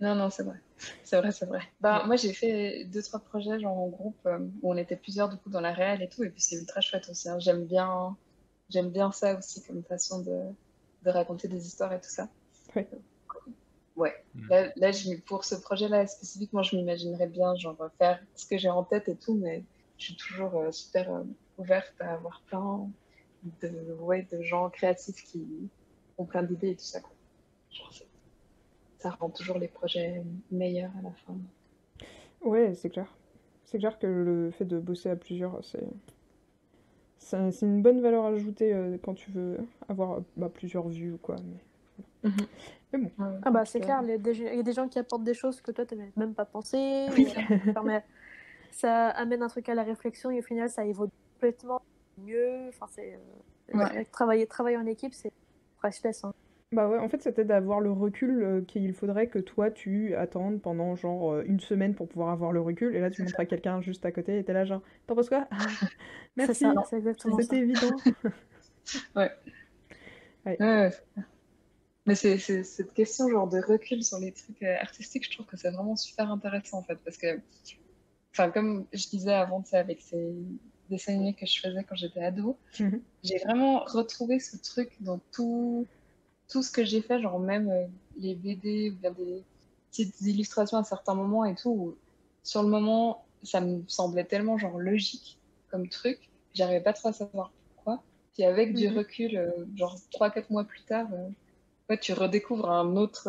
Non, non, c'est vrai. C'est vrai, c'est vrai. Bah, Ouais. moi, j'ai fait deux, trois projets, genre en groupe, où on était plusieurs, du coup, dans la réal et tout, et puis c'est ultra chouette aussi, hein. J'aime bien ça aussi comme façon de raconter des histoires et tout ça. Ouais. Ouais. Mm. Là, pour ce projet-là, spécifiquement, je m'imaginerais bien, genre, faire ce que j'ai en tête et tout, mais je suis toujours super ouverte à avoir plein de gens créatifs qui ont plein d'idées et tout ça, quoi. Genre, ça rend toujours les projets meilleurs à la fin. Ouais, c'est clair. C'est clair que le fait de bosser à plusieurs, c'est une bonne valeur ajoutée quand tu veux avoir plusieurs vues ou quoi. Mhm. Mais bon, Ouais, Ah en bah tout c'est cas. clair, il y a des gens qui apportent des choses que toi t'avais même pas pensé, Oui. ou alors ça amène un truc à la réflexion et au final ça évolue complètement mieux. Enfin c'est ouais, vrai que travailler en équipe c'est priceless, hein. Bah ouais, en fait, ça t'aide à avoir le recul qu'il faudrait que toi, tu attendes pendant genre une semaine pour pouvoir avoir le recul. Et là, tu c'est montres ça. à quelqu'un juste à côté et t'es là genre, t'en penses quoi? Ah, C'est ça, merci, Non, c'est exactement c'était ça. évident. ouais. Ouais. Ouais, ouais. Mais c'est cette question genre de recul sur les trucs artistiques, je trouve que c'est vraiment super intéressant en fait, parce que, enfin, comme je disais avant de ça avec ces dessins animés que je faisais quand j'étais ado, Mhm. j'ai vraiment retrouvé ce truc dans tout ce que j'ai fait, genre même les BD ou bien des petites illustrations à certains moments et tout, où sur le moment, ça me semblait tellement genre logique comme truc, j'arrivais pas trop à savoir pourquoi. Puis avec du Mhm. recul, genre 3 4 mois plus tard, ouais, tu redécouvres un autre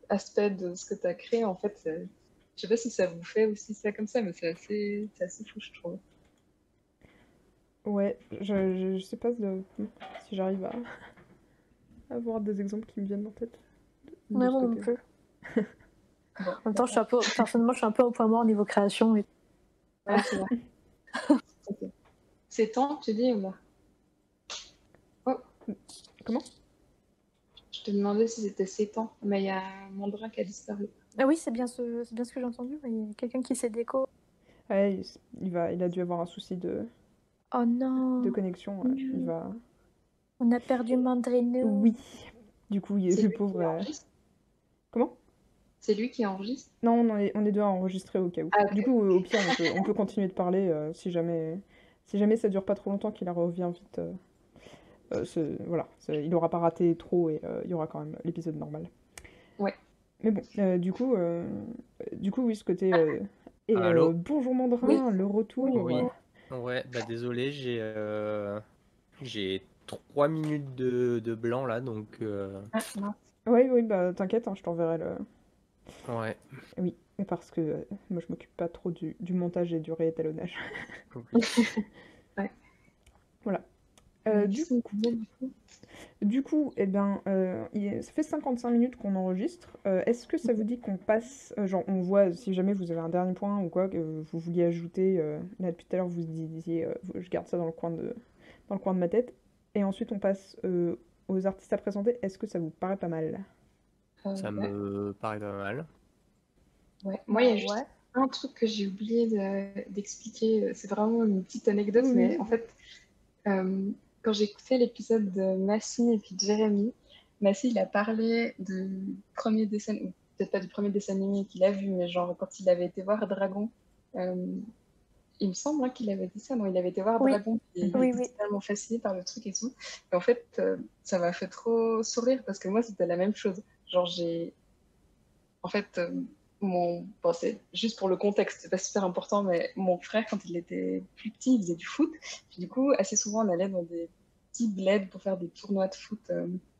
aspect de ce que tu as créé. En fait, je sais pas si ça vous fait aussi ça comme ça, mais c'est assez fou, je trouve. Ouais, je sais pas si j'arrive à avoir des exemples qui me viennent en tête de Ouais, ce moi non côté. plus. Bon, En même temps, personnellement, je suis un peu au point mort niveau création. Et... ouais, c'est vrai. Ok. C'est temps, tu dis ou pas? Oh, Comment? je te demandais si c'était 7 ans, mais il y a Mandrin qui a disparu. Ah oui, c'est bien ce que j'ai entendu. Il y a quelqu'un qui s'est déco. Ouais, il a dû avoir un souci Oh de non, connexion. Il va. on a perdu Mandrino. Oui. Du coup, C'est le lui pauvre. qui enregistre? Comment? C'est lui qui enregistre? Non, on est deux à enregistrer au cas où. Ah, Du ok. coup, au pire, on peut continuer de parler si jamais ça dure pas trop longtemps, qu'il revient vite. Voilà, il aura pas raté trop et il y aura quand même l'épisode normal. Ouais. Mais bon, du coup, oui, ce côté. Et Allô? bonjour Mandrin, le retour. Oui. Ouais, bah désolé, j'ai 3 minutes de blanc là, donc Ah, mince. Oui, bah t'inquiète, hein, je t'enverrai le. ouais. Oui, mais parce que moi je m'occupe pas trop du montage et du réétalonnage. Oui. Ouais. Voilà. Du Qu'est-ce qu'on disait, du coup? Du coup, eh ben, ça fait 55 minutes qu'on enregistre. Est-ce que ça vous dit qu'on passe, genre on voit si jamais vous avez un dernier point ou quoi que vous vouliez ajouter, là depuis tout à l'heure vous disiez je garde ça dans le coin de ma tête, et ensuite on passe aux artistes à présenter. Est-ce que ça vous paraît pas mal? Ça Ouais. me paraît pas mal. Ouais. Moi, il y a juste Ouais. un truc que j'ai oublié d'expliquer. C'est vraiment une petite anecdote, Oui, mais oui. en fait, quand j'ai écouté l'épisode de Massy et puis de Jérémy, Massy, il a parlé du premier dessin, ou peut-être pas du premier dessin animé qu'il a vu, mais genre quand il avait été voir Dragon, euh, il me semble hein, qu'il avait dit ça, non, il avait été voir Oui. Dragon et il Oui, était oui. totalement fasciné par le truc et tout. Et en fait, ça m'a fait trop sourire parce que moi, c'était la même chose. Genre, en fait, bon, c'est juste pour le contexte, c'est pas super important, mais mon frère, quand il était plus petit, il faisait du foot. Puis du coup, assez souvent, on allait dans des petits bleds pour faire des tournois de foot.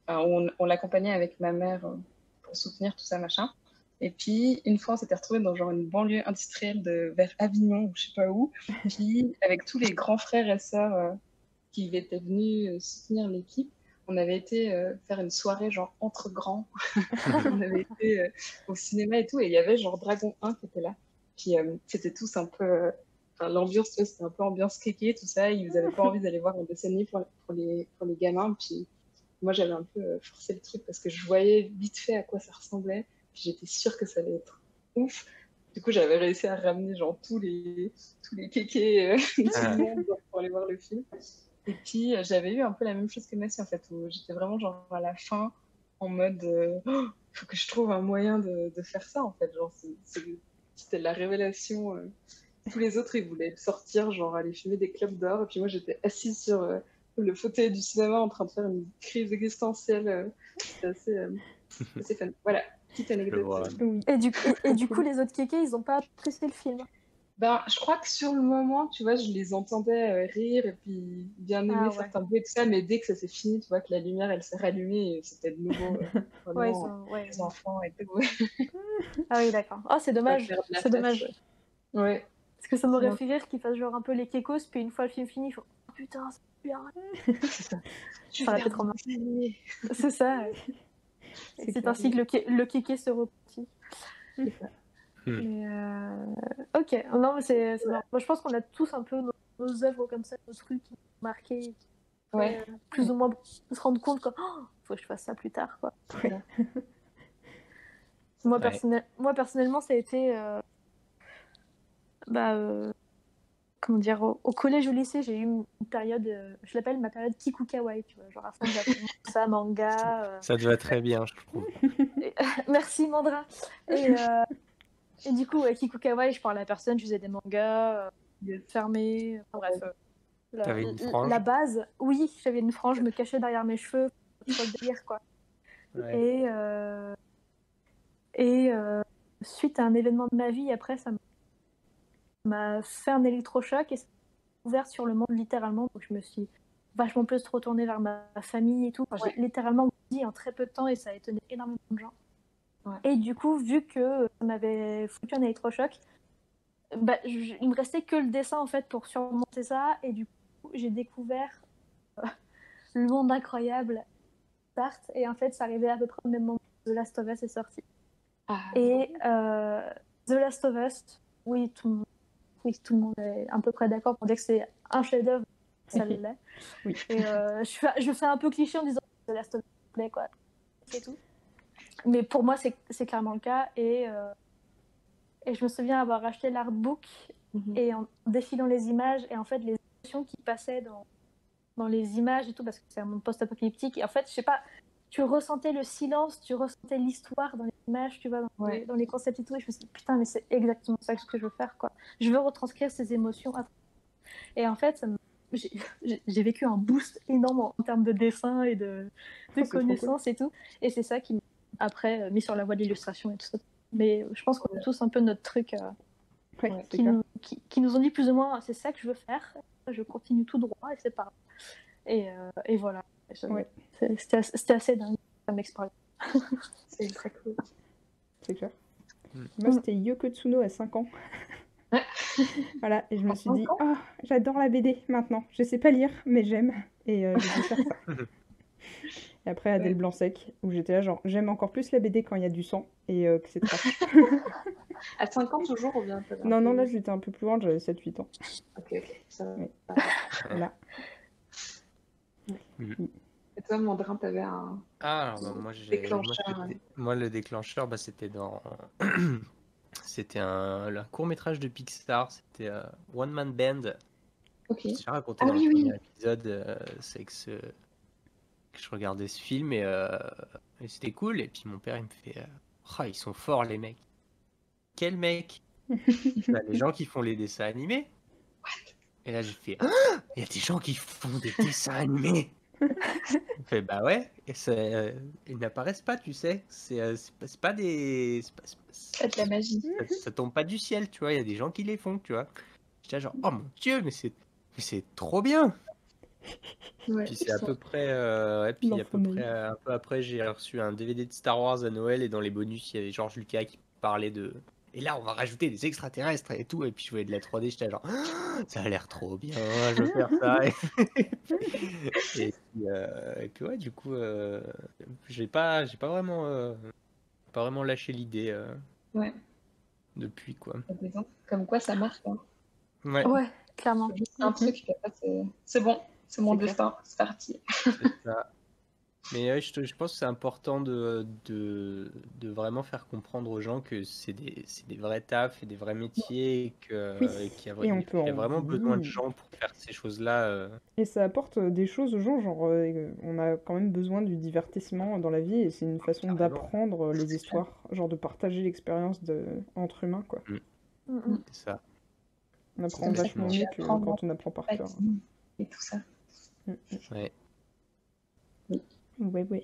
Enfin, on l'accompagnait avec ma mère pour soutenir tout ça, machin. Et puis, une fois, on s'était retrouvés dans genre une banlieue industrielle vers Avignon ou je sais pas où. Puis, avec tous les grands frères et sœurs qui étaient venus soutenir l'équipe, on avait été faire une soirée genre entre grands. On avait été au cinéma et tout, et il y avait genre Dragon 1 qui était là. Puis c'était tous un peu. Enfin, l'ambiance, tu vois, c'était un peu ambiance kéké, tout ça. Ils n'avaient pas envie d'aller voir un dessin animé pour les gamins. Puis moi, j'avais un peu forcé le truc parce que je voyais vite fait à quoi ça ressemblait. Puis j'étais sûre que ça allait être ouf. Du coup, j'avais réussi à ramener genre tous les kékés du monde pour aller voir le film. Et puis, j'avais eu un peu la même chose que Messi, en fait, où j'étais vraiment genre à la fin en mode oh, faut que je trouve un moyen de faire ça, en fait. Genre, c'était la révélation. Tous les autres, ils voulaient sortir, genre aller fumer des clubs d'or. Et puis moi, j'étais assise sur le fauteuil du cinéma en train de faire une crise existentielle. C'était assez fun. Voilà, petite Je anecdote. vois. Oui. Et du Trop coup, cool. les autres kékés, ils ont pas apprécié le film. Ben, je crois que sur le moment, tu vois, je les entendais rire et puis bien aimer Ah ouais. certains bruits et tout ça, mais dès que ça s'est fini, tu vois, que la lumière, elle s'est rallumée et c'était de nouveau Ouais, vraiment ouais. les enfants et tout. Ah oui, d'accord. Oh, c'est Pas dommage. faire de la C'est fête, dommage. ouais. Parce que ça m'aurait Non, fait rire qu'ils fassent genre un peu les kékos, puis une fois le film fini, ils font oh, putain, c'est bien. c'est ça. Je Ça aurait vais été faire trop du marrant. dessin animé. C'est ça. C'est C'est clair. ainsi que le kéké se repentit. C'est ça. Mais ok, non, mais c'est marrant. Moi, je pense qu'on a tous un peu nos œuvres comme ça, nos trucs qui nous ont marqués, qui Ouais, fait, plus ou moins se rendre compte que oh, faut que je fasse ça plus tard, quoi. c'est ça. Moi, Ouais. moi personnellement, ça a été bah, comment dire, au collège, au lycée, j'ai eu une période, je l'appelle ma période Kiku Kawaii, tu vois, genre à fond japonais, ça, manga. Ça te va très bien, je trouve. Merci Mandra. Et du coup, Kiku Kawaii, je parlais à personne, je faisais des mangas Yes. fermés, enfin, bref. T'avais une frange? La base, oui, j'avais une frange, je me cachais derrière mes cheveux, trop le délire, quoi. Ouais. Et suite à un événement de ma vie, après, ça m'a fait un électrochoc et ça m'a ouvert sur le monde littéralement. Donc je me suis vachement plus retournée vers ma famille et tout. Enfin, j'ai littéralement grandi en très peu de temps et ça a étonné énormément de gens. Ouais. Et du coup, vu que ça m'avait foutu un électrochoc, bah, il me restait que le dessin en fait pour surmonter ça. Et du coup, j'ai découvert le monde incroyable d'Art. Et en fait, ça arrivait à peu près au même moment. The Last of Us est sorti. Ah, Et The Last of Us, oui, tout le monde est à peu près d'accord pour dire que c'est un chef-d'œuvre, ça l'est. Oui. Et je fais un peu cliché en disant The Last of Us, quoi, c'est tout. Mais pour moi, c'est clairement le cas. Et je me souviens avoir acheté l'artbook et en défilant les images, et en fait, les émotions qui passaient dans les images et tout, parce que c'est un monde post-apocalyptique. Et en fait, je sais pas, tu ressentais le silence, tu ressentais l'histoire dans les images, tu vois, dans les concepts et tout. Et je me suis dit, putain, mais c'est exactement ça que je veux faire, quoi. Je veux retranscrire ces émotions. Et en fait, j'ai vécu un boost énorme en termes de dessin et de connaissances et tout. Et c'est ça qui m'a après mis sur la voie de l'illustration et tout ça. Mais je pense qu'on a tous un peu notre truc qui nous ont dit plus ou moins, c'est ça que je veux faire. Je continue tout droit et c'est pas grave. Et voilà. C'était assez dingue comme expérience. c'est très cool. C'est clair. Moi, c'était Yoko Tsuno à 5 ans. Voilà, et je me suis dit, oh, j'adore la BD maintenant. Je sais pas lire, mais j'aime. Et je vais faire ça. Et après, Adèle Blanc-Sec, où j'étais là, genre, j'aime encore plus la BD quand il y a du sang et que c'est trash. À 5 ans toujours ou bien Non, là, j'étais un peu plus loin, j'avais 7-8 ans. Ok, ça va. Oui. Voilà. Et toi, Mandrin, t'avais un déclencheur. Moi, le déclencheur, c'était dans... C'était un court-métrage de Pixar, c'était One Man Band. Ok. J'ai raconté dans le premier épisode, c'est que je regardais ce film et c'était cool. Et puis mon père, il me fait oh, ils sont forts, les mecs. Quels mecs? Les gens qui font les dessins animés. Et là, j'ai fait il y a des gens qui font des dessins animés. Il fait bah ouais, et ils n'apparaissent pas, tu sais. C'est pas des. C'est de la magie. Ça tombe pas du ciel, tu vois. Il y a des gens qui les font, tu vois. J'étais genre oh mon dieu, mais c'est trop bien. Ouais. Puis c'est à peu près, puis à peu près un peu après, j'ai reçu un DVD de Star Wars à Noël et dans les bonus, il y avait George Lucas qui parlait de. Et là, on va rajouter des extraterrestres et tout. Et puis je voyais de la 3D, j'étais genre, ça a l'air trop bien, je veux faire ça. Et puis ouais, du coup, j'ai pas vraiment lâché l'idée depuis quoi. Comme quoi, ça marche. Hein. Ouais, clairement. C'est un truc, c'est bon, c'est mon destin, c'est parti. C'est ça. Mais je pense que c'est important de vraiment faire comprendre aux gens que c'est des vrais tafs et des vrais métiers et qu'il y a vraiment besoin de gens pour faire ces choses-là. Et ça apporte des choses aux gens, genre on a quand même besoin du divertissement dans la vie et c'est une façon d'apprendre les histoires, genre de partager l'expérience entre humains, quoi. C'est ça. On apprend vachement mieux que quand on apprend par cœur. Et tout ça. Ouais. Ouais.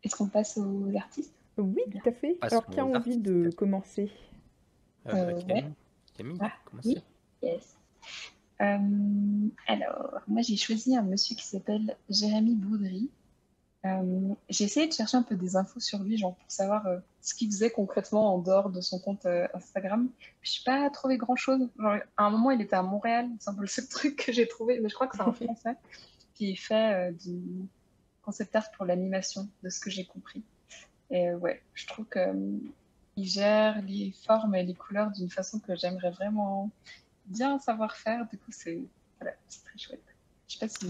Est-ce qu'on passe aux artistes? Oui, tout à fait. Alors, qui a envie de commencer? Camille, commencer. Oui, yes. Alors, moi j'ai choisi un monsieur qui s'appelle Jérémy Boudry. J'ai essayé de chercher un peu des infos sur lui, genre pour savoir ce qu'il faisait concrètement en dehors de son compte Instagram. Je n'ai pas trouvé grand-chose. Genre, à un moment, il était à Montréal, c'est un peu le seul truc que j'ai trouvé, mais je crois que c'est un Français. Puis il fait du concept art pour l'animation, de ce que j'ai compris. Et ouais, je trouve qu'il gère les formes et les couleurs d'une façon que j'aimerais vraiment bien savoir faire. Du coup, c'est très chouette. Je sais pas si...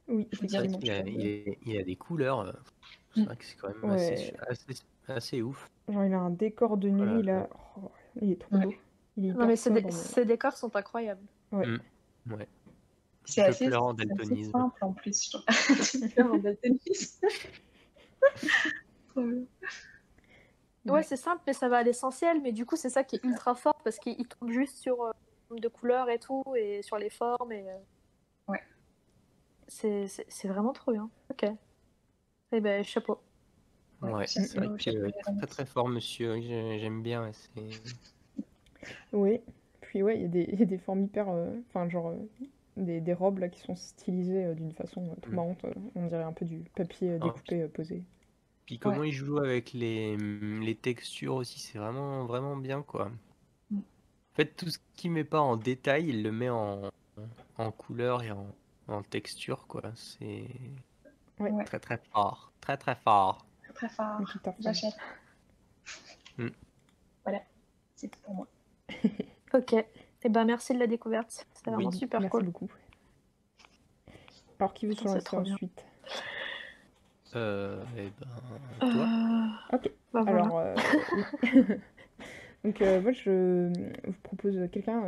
Oui, effectivement. Il a des couleurs. C'est vrai que c'est quand même assez ouf. Genre, il a un décor de nuit, là. Oh, il est trop beau. Il est non, mais ces décors sont incroyables. Ouais. Ouais. C'est assez daltonisme. simple en plus, je trouve. Tu pleures en daltonisme. Ouais, c'est simple, mais ça va à l'essentiel. Mais du coup, c'est ça qui est ultra fort parce qu'il tombe juste sur de couleurs et tout, et sur les formes. Et, ouais. C'est vraiment trop bien. Ok. Eh ben, chapeau. Ouais, c'est vrai que très très fort, monsieur. J'aime bien. Oui. Puis ouais, il y a des formes hyper... Enfin, genre... Des robes là qui sont stylisées d'une façon trop marrante. On dirait un peu du papier découpé posé. Puis comment il joue avec les textures aussi, c'est vraiment vraiment bien quoi. En fait, tout ce qu'il met pas en détail, il le met en couleur et en texture quoi. C'est très très fort, très très fort. très fort. Mais qui t'a refait. J'achète. Mm. Voilà, c'est tout pour moi. Ok. Et ben merci de la découverte. C'est vraiment Oui, super Merci cool. beaucoup. Alors, qui veut se Putain, c'est lancer trop bien. ensuite? Eh ben, toi. Ok. Bah voilà. Alors, oui. Donc, moi, je vous propose quelqu'un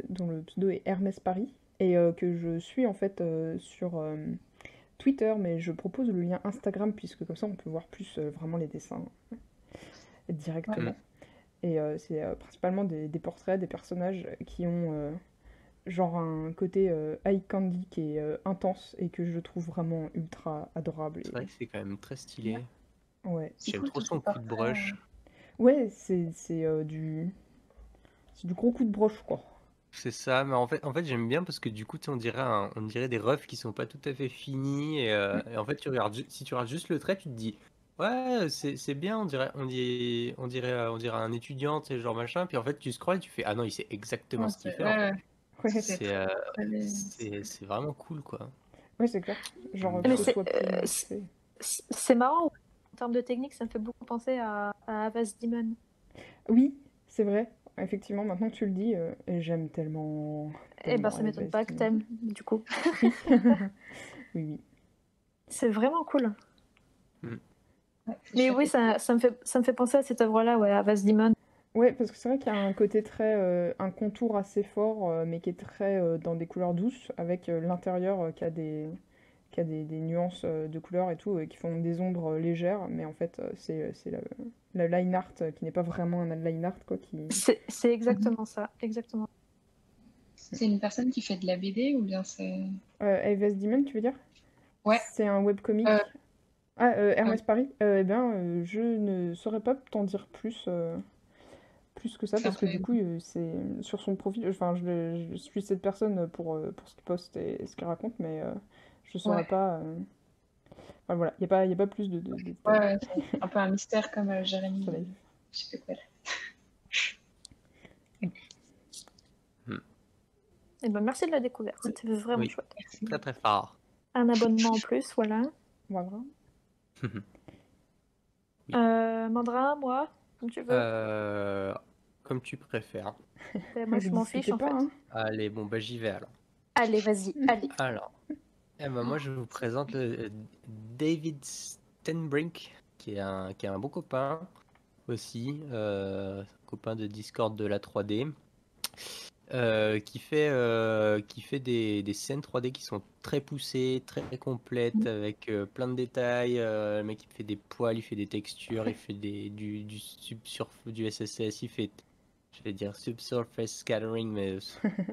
dont le pseudo est Hermès Paris et que je suis en fait sur Twitter, mais je propose le lien Instagram puisque comme ça on peut voir plus vraiment les dessins directement. Et c'est principalement des portraits, des personnages qui ont genre un côté eye candy qui est intense et que je trouve vraiment ultra adorable. C'est vrai que c'est quand même très stylé. Ouais, C'est J'aime cool, trop tous son ces coup de portraits. brush. ouais, c'est du gros coup de broche quoi. C'est ça, mais en fait j'aime bien parce que du coup, tu sais, on dirait des refs qui sont pas tout à fait finis. Et en fait, si tu regardes juste le trait, tu te dis, ouais, c'est bien, on dirait un étudiant, tu sais, genre machin. Puis en fait, tu scrolles et tu fais, ah non, il sait exactement ce qu'il fait en fait. Ouais, C'est C'est très bien. c'est vraiment cool, quoi. ouais, c'est clair. Genre Mais que ce c'est soit plus mal fait. c'est marrant. En termes de technique, ça me fait beaucoup penser à Avast Demon. Oui, c'est vrai. Effectivement, maintenant que tu le dis, j'aime tellement, Eh ben tellement ça m'étonne Harvest pas que Moon. t'aimes, du coup. Oui, oui, oui. C'est vraiment cool. Mm. Ouais, c'est Mais chouette. oui, ça me fait penser à cette œuvre-là, ouais, Avast Demon. Ouais, parce que c'est vrai qu'il y a un côté très, un contour assez fort, mais qui est très dans des couleurs douces, avec l'intérieur qui a des nuances de couleurs et tout, qui font des ombres légères, mais en fait, c'est la line art qui n'est pas vraiment un line art, quoi, qui... C'est exactement ça, exactement. C'est une personne qui fait de la BD ou bien c'est. Aves Demon, tu veux dire? Ouais. C'est un webcomic. Euh, Hermès Paris? Eh bien, je ne saurais pas t'en dire plus que ça, C'est un parce que peu. du coup, c'est sur son profil, enfin, je suis cette personne pour ce qu'il poste et ce qu'il raconte, mais je saurais Ouais. pas... Enfin, voilà, il y a pas plus de Ouais, détails. ouais, c'est un peu un mystère comme Jérémy. Soleil. Je sais pas quoi. Eh ben merci de la découverte, c'était vraiment Oui, chouette. Merci. très très fort. Un abonnement en plus, voilà. Voilà. Mandra, moi, comme tu veux. Comme tu préfères. Ben, moi, je Vous m'en fiche discutez en pas, fait. hein? Allez, bon, bah j'y vais alors. Allez, vas-y, allez. Alors, moi je vous présente David Stenbrink, qui est un bon copain aussi, copain de Discord de la 3D, qui fait des scènes 3D qui sont très poussées, très complètes, avec plein de détails. Le mec il fait des poils, il fait des textures, il fait du SSS, il fait, je vais dire subsurface scattering, mais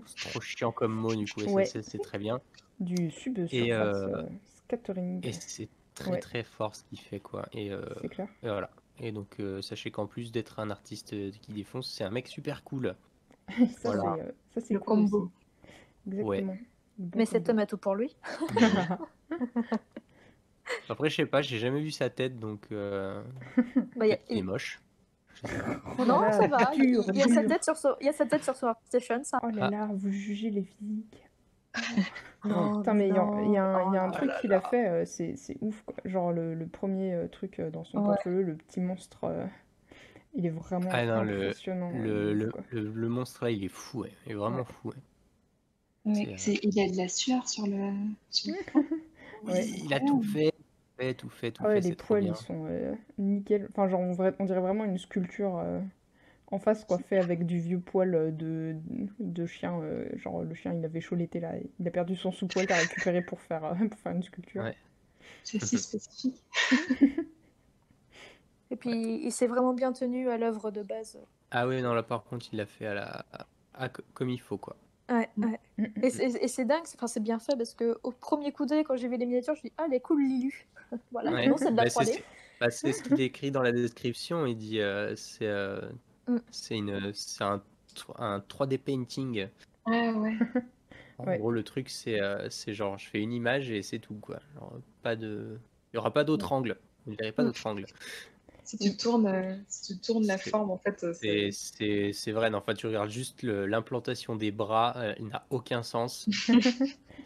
c'est trop chiant comme mot, du coup Ouais. SSS c'est très bien. Du Et, subsurface scattering. et c'est très Ouais. très fort ce qu'il fait, quoi. C'est clair. Et voilà. Et donc sachez qu'en plus d'être un artiste qui défonce, c'est un mec super cool. Ça, Voilà. c'est Le cool combo. aussi. Exactement. Le bon Mais cet combo. homme a tout pour lui. Après, je sais pas, j'ai jamais vu sa tête, donc Bah, y a- peut-être qu'il est moche. Je sais pas. Oh là Non, là, ça va. dur, Il y a sa dur. tête sur son, il y a sa tête sur son station, ça. Oh là là, vous jugez les physiques. Non, Putain, mais mais non. il y a Oh un là truc là qu'il a fait, c'est ouf, quoi. Genre le premier truc dans son Ouais. portfolio, le petit monstre, il est vraiment Ah non, impressionnant. de ouf, quoi. le monstre là, il est fou, ouais. Il est vraiment Ouais. fou, ouais. Ouais, il a de la sueur sur le front. Oui, Ouais. il a tout fait, tout Ah ouais, fait, les c'est trop poils, bien. ils sont nickel. Enfin, genre, on dirait vraiment une sculpture en face, quoi, fait avec du vieux poil de chien. Genre, le chien, il avait chaud l'été, là. Il a perdu son sous-poil qu'il a récupéré pour faire une sculpture. Ouais. C'est si spécifique. Et puis, il s'est vraiment bien tenu à l'œuvre de base. Ah oui, non, là par contre, il l'a fait comme il faut, quoi. Ouais, ouais. Mm, mm. Et c'est dingue, enfin, c'est bien fait parce que au premier coup d'œil, quand j'ai vu les miniatures, je me suis dit, ah, elle est cool, Lilu. Voilà, Ouais. non, c'est de la Bah, 3D. c'est ce qu'il écrit dans la description. Il dit Mm. c'est un 3D painting. Ah ouais. En Ouais. gros, le truc, c'est genre, je fais une image et c'est tout, quoi. Genre, il y aura pas d'autre angle. Vous ne verrez pas d'autre angle. Si tu tournes la C'est- forme, en fait, C'est vrai, non, enfin, tu regardes juste l'implantation des bras, il n'a aucun sens.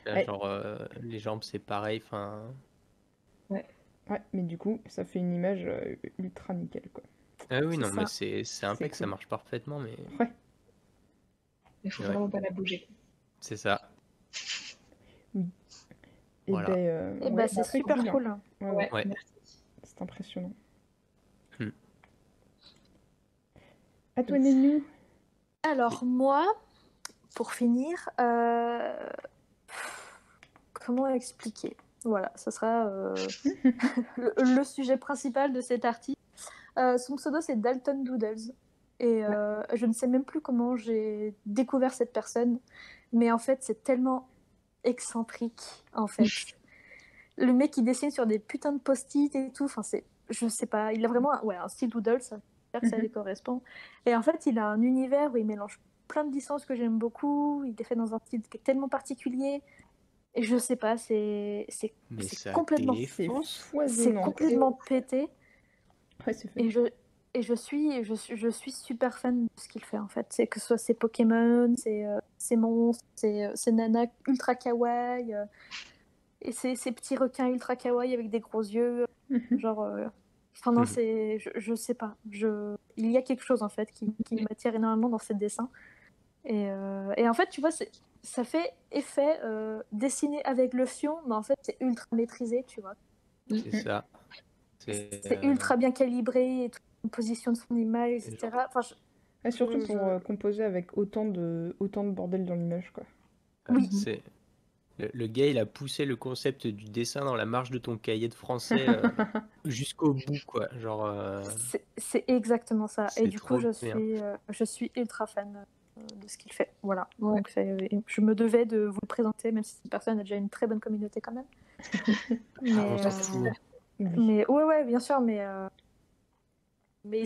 Ouais. Genre, les jambes, c'est pareil. Enfin, Ouais. Ouais, mais du coup, ça fait une image ultra nickel, quoi. Ah oui, C'est non, mais ça. c'est C'est impec, ça cool. marche parfaitement, mais Ouais. Il faut ouais, vraiment pas la bouger. c'est ça. Oui. Et Voilà. Et ouais, c'est très super cool, hein. cool. Ouais, Ouais, Ouais. merci. c'est impressionnant. Hmm. À toi, Nénou. Alors moi, pour finir, comment expliquer? Voilà, ça sera le sujet principal de cet article. Son pseudo, c'est Dalton Doodles. Et je ne sais même plus comment j'ai découvert cette personne, mais en fait, c'est tellement excentrique, en fait. Le mec, il dessine sur des putains de post-it et tout. Enfin, je sais pas, il a vraiment un style doodle, ça veut dire que ça lui correspond. Et en fait, il a un univers où il mélange plein de licences que j'aime beaucoup. Il est fait dans un style qui est tellement particulier. Et je sais pas, Mais c'est ça complètement, C'est défonce. c'est foisonnant. complètement pété. Ouais, c'est fait. Et je suis super fan de ce qu'il fait en fait. C'est que ce soit ses Pokémon, ses monstres, ses nanas ultra kawaii, et ces petits requins ultra kawaii avec des gros yeux. Genre, enfin non, je sais pas. Il y a quelque chose en fait qui m'attire énormément dans ses dessins. Et en fait, tu vois, ça fait effet dessiné avec le fion, mais en fait, c'est ultra maîtrisé, tu vois. C'est ça. C'est ultra bien calibré, et toute la position de son image, etc. Enfin, Et surtout pour composer avec autant de bordel dans l'image, quoi. Oui. C'est le gars, il a poussé le concept du dessin dans la marge de ton cahier de français jusqu'au bout, quoi. Genre, c'est exactement ça. Et c'est du coup, trop je suis ultra fan de ce qu'il fait. Voilà. Ouais. Donc, je me devais de vous le présenter, même si cette personne a déjà une très bonne communauté quand même. on s'en fout. Mais ouais, bien sûr, mais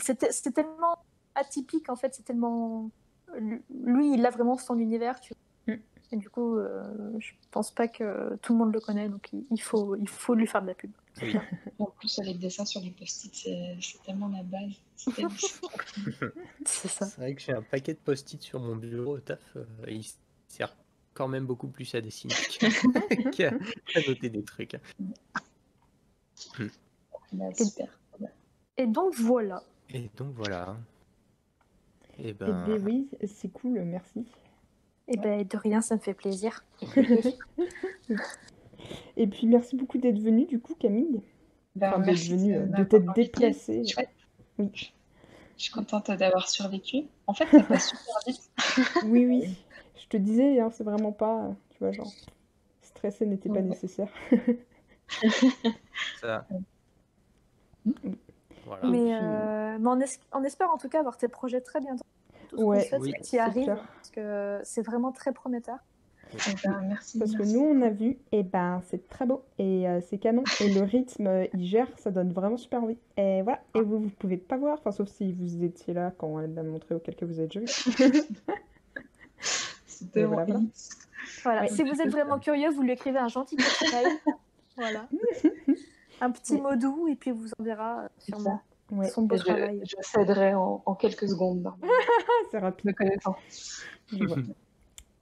c'est tellement atypique en fait, c'est tellement lui, il a vraiment son univers, tu vois. Et du coup, je pense pas que tout le monde le connaît, donc il faut lui faire de la pub. Oui. En plus, les dessins sur les post-it, c'est tellement la base. C'est ça. C'est vrai que j'ai un paquet de post-it sur mon bureau au taf. Il sert quand même beaucoup plus à dessiner qu'à noter des trucs. Super. Et donc voilà. Et donc voilà. Et Eh ben oui, c'est cool, merci. Et ben de rien, ça me fait plaisir. Et puis merci beaucoup d'être venue, du coup, Camille. Enfin, d'être Merci venue, de m'avoir t'être invitée. déplacée. C'est chouette. Oui. Je suis contente d'avoir survécu. En fait, ça passe super vite. Oui. Je te disais, hein, c'est vraiment pas, tu vois, genre, stresser n'était pas nécessaire. ça. Voilà. Mais on espère en tout cas avoir tes projets très bientôt. Tout ce qu'on souhaite, c'est que tu y arrives, clair. parce que c'est vraiment très prometteur. Merci. Parce que nous, on a vu, et ben c'est très beau, et c'est canon, et le rythme, il gère, ça donne vraiment super envie. Et voilà, et vous pouvez pas voir, enfin sauf si vous étiez là quand elle l'a montré, auquel cas vous avez déjà vu. C'était voilà. Voilà, Ouais. si vous êtes vraiment curieux, vous lui écrivez un gentil petit mail. Voilà. Un petit mot doux, et puis vous enverra sûrement son beau travail. Je céderai en quelques secondes, normalement. C'est rapide. Me connaissant.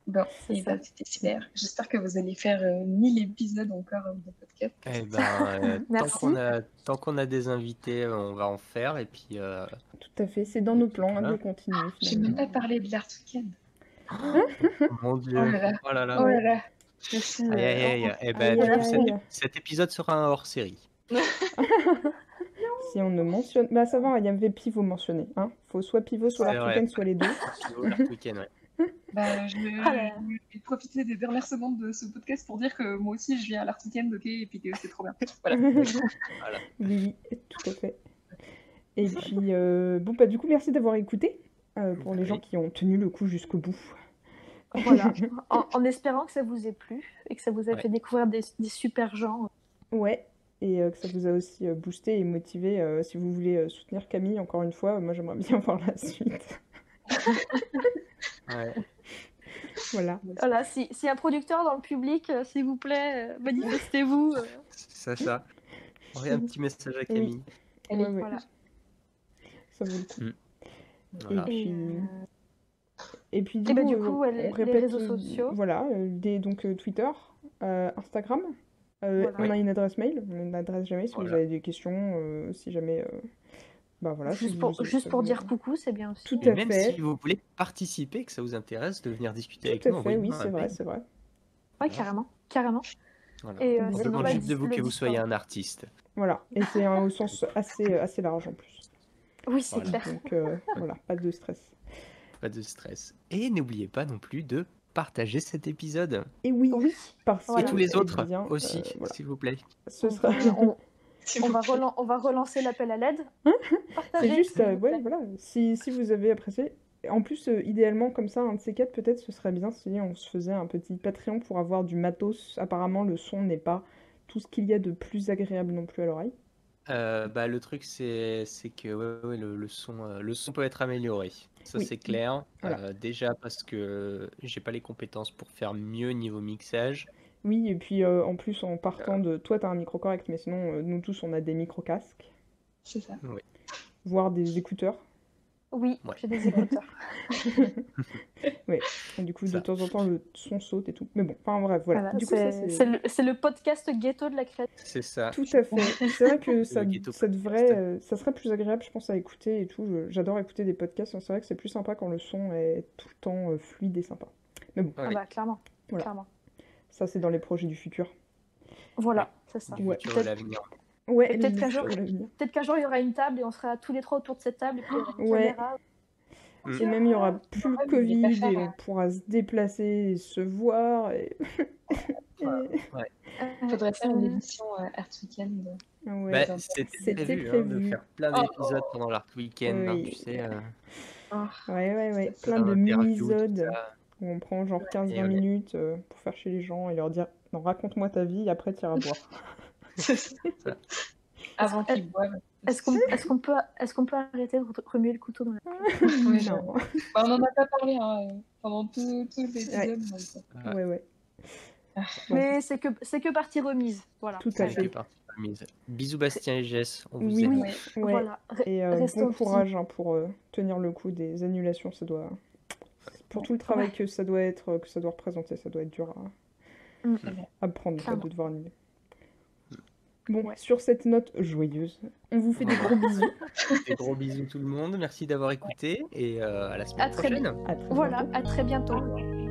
Bon, ça. c'était super. J'espère que vous allez faire 1000 épisodes encore de podcast. Eh ben, tant qu'on a des invités, on va en faire. Et puis, tout à fait, c'est dans nos plans de continuer. J'ai même pas parlé de l'Art Weekend. Mon Dieu. Oh là là. Je suis. Cet épisode sera un hors-série. Si on ne mentionne... Bah ça va, il y avait Pivot mentionné. Hein. Faut soit Pivot, soit l'Art Weekend, soit les deux. Pivot, l'Art Weekend, ouais. Je vais profiter des dernières secondes de ce podcast pour dire que moi aussi je viens à l'Art Weekend, ok, et puis que c'est trop bien. Voilà. Oui, tout à fait. Et puis, bon, du coup, merci d'avoir écouté pour les gens qui ont tenu le coup jusqu'au bout. Voilà, en espérant que ça vous ait plu et que ça vous ait fait découvrir des super gens. Ouais, et que ça vous a aussi boosté et motivé. Si vous voulez soutenir Camille, encore une fois, moi j'aimerais bien voir la suite. Ouais. Voilà, si un producteur dans le public, s'il vous plaît, manifestez-vous. C'est ça. Envoyez un petit message à Camille. Ouais. Voilà. Ça vaut le coup. Voilà. Et puis du coup, on répète les réseaux sociaux. Voilà, donc Twitter, Instagram, Voilà. On a une adresse mail, Gmail si vous Voilà. avez des questions, si jamais... Bah voilà, si Juste pour, vous- juste ça pour vous- dire coucou, c'est bien aussi. Tout Et à même fait. si vous voulez participer, que ça vous intéresse de venir discuter avec Tout à nous, fait, envoyez-nous oui, un c'est vrai, mail. c'est vrai. Ouais, carrément. Carrément. Voilà. Et On sinon, demande bah, juste de vous le que vous soyez Discord. un artiste. Voilà, et c'est au sens assez large en plus. Oui, c'est Voilà. clair. Donc voilà, pas de stress. Pas de stress. Et n'oubliez pas non plus de partager cet épisode. Et oui, Oui. parce Voilà. Et tous les eh autres bien, aussi, voilà. s'il vous plaît. Ce sera... S'il On vous va, plaît. on va relancer l'appel à l'aide. C'est Partagez, juste, s'il vous ouais, plaît. voilà, si vous avez apprécié. En plus, idéalement, comme ça, un de ces quatre, peut-être, ce serait bien si on se faisait un petit Patreon pour avoir du matos. Apparemment, le son n'est pas tout ce qu'il y a de plus agréable non plus à l'oreille. Bah, le truc, c'est que ouais, le son peut être amélioré. Ça, Oui. c'est clair. Voilà. Déjà parce que j'ai pas les compétences pour faire mieux niveau mixage. Oui, et puis en plus, en partant de... Toi, t'as un micro correct, mais sinon, nous tous, on a des micro-casques, C'est ça. voire des écouteurs. Oui, Ouais. j'ai des écouteurs. Ouais. Et du coup, de Ça. temps en temps, le son saute et tout. Mais bon, enfin bref, voilà. Voilà, Du coup, ça, c'est le podcast ghetto de la création. C'est ça. Tout à fait. C'est vrai que ça, ghetto ça podcast. devrait, ça serait plus agréable, je pense, à écouter et tout. J'adore écouter des podcasts. C'est vrai que c'est plus sympa quand le son est tout le temps fluide et sympa. Mais bon, Ah Oui. bah, clairement. Voilà. Clairement. ça, c'est dans les projets du futur. Voilà, c'est ça. Du Ouais. futur de Peut-être- l'avenir. Ouais, Et peut-être le qu'un futur jour- de l'avenir. Peut-être qu'un jour, il y aura une table et on sera tous les trois autour de cette table et puis il y aura une Ouais. caméra. Et même, il y aura plus le Ouais, mais il est pas Covid cher, et hein. on pourra se déplacer et se voir. Et... Faudrait faire une édition Art Weekend. Ouais. Bah, dans- c'était prévu, de prévu. faire plein Oh, d'épisodes pendant l'Art Weekend, Oui. tu sais. Ouais. Ça, Plein de interview, tout mini-isodes ça. où on prend genre 15-20 on est- minutes pour faire chez les gens et leur dire non, raconte-moi ta vie, après tu iras boire. Avant qu'ils boivent. Est-ce qu'on peut arrêter de remuer le couteau dans la... Oui, Non. Bah, on en a pas parlé pendant tout l'épisode. donc, Ouais. Bon. Mais c'est que partie remise. Voilà. Tout à Ok, fait. parti, remise. Bisous Bastien et Jess, on vous Oui, aime. Ouais. Ouais. Voilà. Et Restons bon courage pour tenir le coup des annulations, ça doit... Pour tout le travail que ça doit représenter, ça doit être dur Mm. à prendre quoi, Clairement. de devoir annuler. Bon, Ouais. sur cette note joyeuse, on vous fait des gros bisous. Des gros bisous tout le monde, merci d'avoir écouté et à la À semaine très prochaine. À très Voilà, bientôt. à très bientôt.